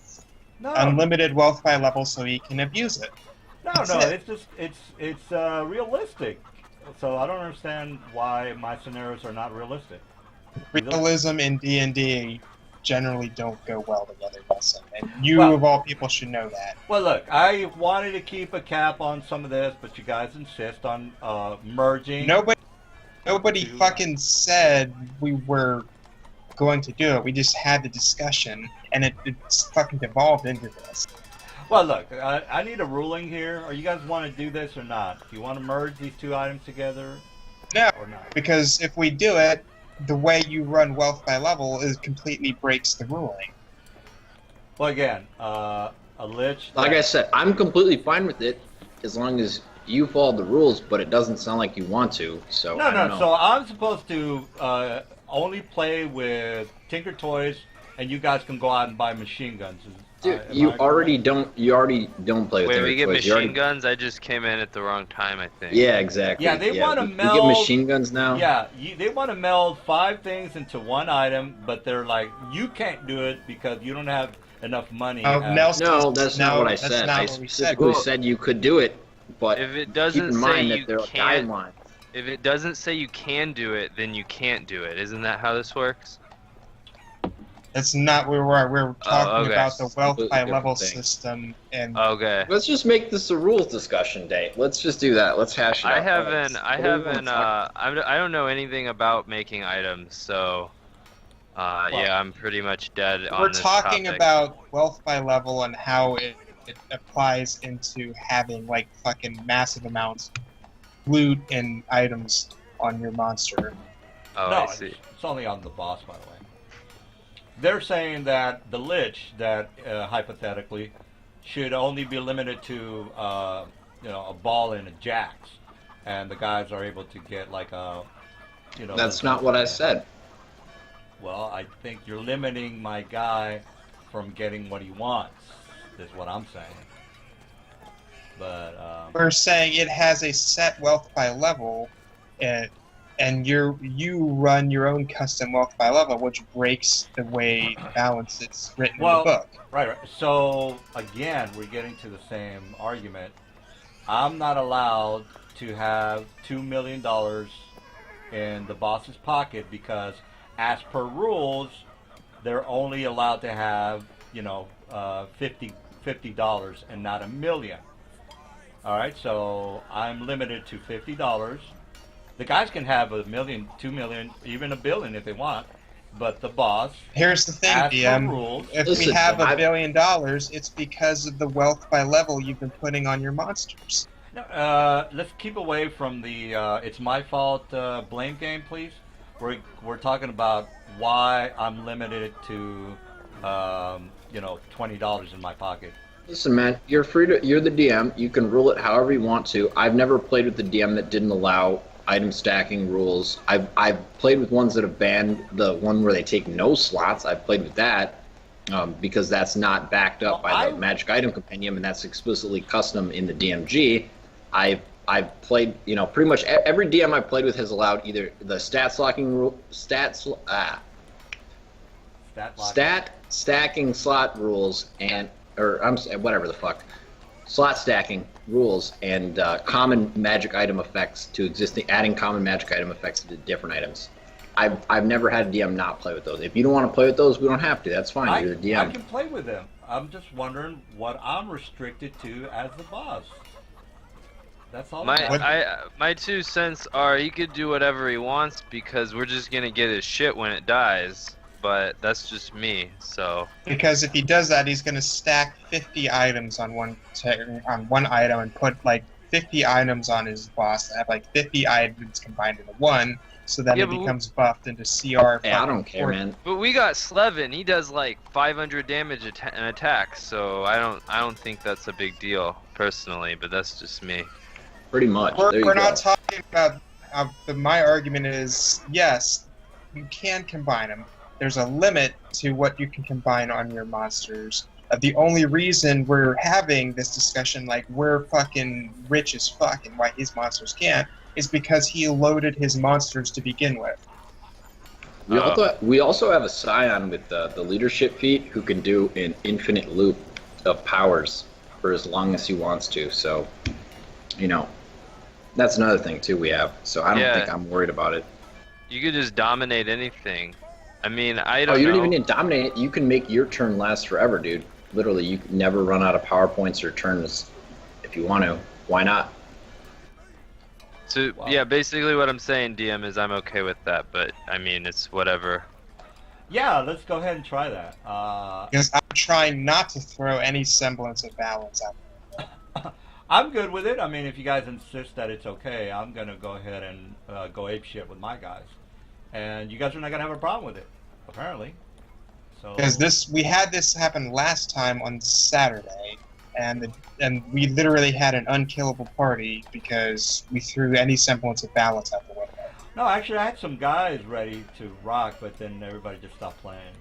No, unlimited wealth by level so he can abuse it. no, That's no. it. It's just it's realistic. So I don't understand why my scenarios are not realistic. Realism in D&D generally don't go well together, Wilson, and you Well- of all people should know that. Well, look, I wanted to keep a cap on some of this, but you guys insist on merging. Nobody fucking said we were going to do it. We just had the discussion, and it's fucking devolved into this. Well, look, I need a ruling here. Are you guys want to do this or not? Do you want to merge these two items together? No. Or not? Because if we do it, the way you run wealth by level is completely breaks the ruling. Well, again, a lich. Like I said, I'm completely fine with it as long as you follow the rules, but it doesn't sound like you want to. So I don't know. So I'm supposed to only play with Tinker Toys, and you guys can go out and buy machine guns. Dude, Am you I already correct? don't play with Wait, Tinker we get Toys. You machine already- guns? I just came in at the wrong time, I think. Yeah, exactly. Yeah, they wanna we get meld- machine guns now. Yeah, they want to meld 5 things into one item, but they're like, you can't do it because you don't have enough money. Oh, Nelson, No, that's not what I that's said. not I what we said. specifically said you could do it, but If it keep doesn't in say mind you that there are can't, guidelines. if it doesn't say you can do it, then you can't do it. Isn't that how this works? That's not where we're talking okay. about the wealth Completely by different level thing. system, and Okay. Let's just make this a rules discussion day. Let's just do that. Let's hash it out. I What do you wanna talk I don't know anything about making items, so yeah, I'm pretty much dead on we're this talking topic. about wealth by level and how it applies into having like fucking massive amounts of loot and items on your monster. Oh, no, I see. it's only on the boss, by the way. They're saying that the lich, that hypothetically, should only be limited to a ball and a jacks, and the guys are able to get like a, That's not what I said. Well, I think you're limiting my guy from getting what he wants. Is what I'm saying. But We're saying it has a set wealth by level, and you run your own custom wealth by level, which breaks the way the balance it's written in the book. right. So again, we're getting to the same argument. I'm not allowed to have $2 million in the boss's pocket because, as per rules, they're only allowed to have $50 and not $1 million. All right, so I'm limited to $50. The guys can have $1 million, $2 million, even $1 billion if they want, but the boss, Here's the thing, as per DM. rules, If we Listen, have $1 I- billion, it's because of the wealth by level you've been putting on your monsters. let's keep away from the it's my fault blame game, please. We're talking about why I'm limited to $20 in my pocket. Listen, man, you're free to. You're the DM. You can rule it however you want to. I've never played with the DM that didn't allow item stacking rules. I've played with ones that have banned the one where they take no slots. I've played with that because that's not backed up by the Magic Item Compendium, and that's explicitly custom in the DMG. I've played, pretty much every DM I've played with has allowed either the stat stacking slot rules whatever the fuck, slot stacking rules and common magic item effects to adding common magic item effects to different items. I've never had a DM not play with those. If you don't want to play with those, we don't have to. That's fine. You're the DM. I can play with them. I'm just wondering what I'm restricted to as the boss. That's all. My 2 cents are he could do whatever he wants because we're just gonna get his shit when it dies. But that's just me, so. Because if he does that, he's going to stack 50 items on one item and put like 50 items on his boss that have like 50 items combined into one, so that Yeah, it but becomes buffed into CR. Hey, I don't care, man. But we got Slevin. He does like 500 damage an attack, so I don't think that's a big deal personally. But that's just me. Pretty much. There you We're go. not talking about. My argument is yes, you can combine them. There's a limit to what you can combine on your monsters. The only reason we're having this discussion, like we're fucking rich as fuck and why his monsters can't, is because he loaded his monsters to begin with. We also have a scion with the leadership feat who can do an infinite loop of powers for as long as he wants to. So, you know, that's another thing too we have. So I don't think I'm worried about it. You could just dominate anything. I mean, I Oh, don't you know. don't even need to dominate it. You can make your turn last forever, dude. Literally, you can never run out of power points or turns if you want to. Why not? So yeah, basically what I'm saying, DM, is I'm okay with that, but I mean, it's whatever. Yeah, let's go ahead and try that. Because I'm trying not to throw any semblance of balance out. I'm good with it. I mean, if you guys insist that it's okay, I'm gonna go ahead and go ape shit with my guys, and you guys are not gonna have a problem with it, apparently. So Because we had this happen last time on Saturday, and we literally had an unkillable party because we threw any semblance of balance out the window. no, actually, I had some guys ready to rock, but then everybody just stopped playing.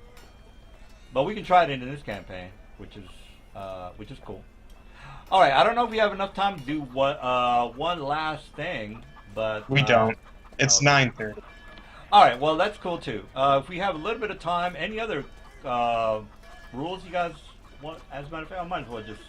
But we can try it in this campaign, which is cool. All right, I don't know if we have enough time to do one last thing, but We don't. It's okay. 9:30. All right, well that's cool too. If we have a little bit of time, any other rules you guys want? As a matter of fact, I might as well just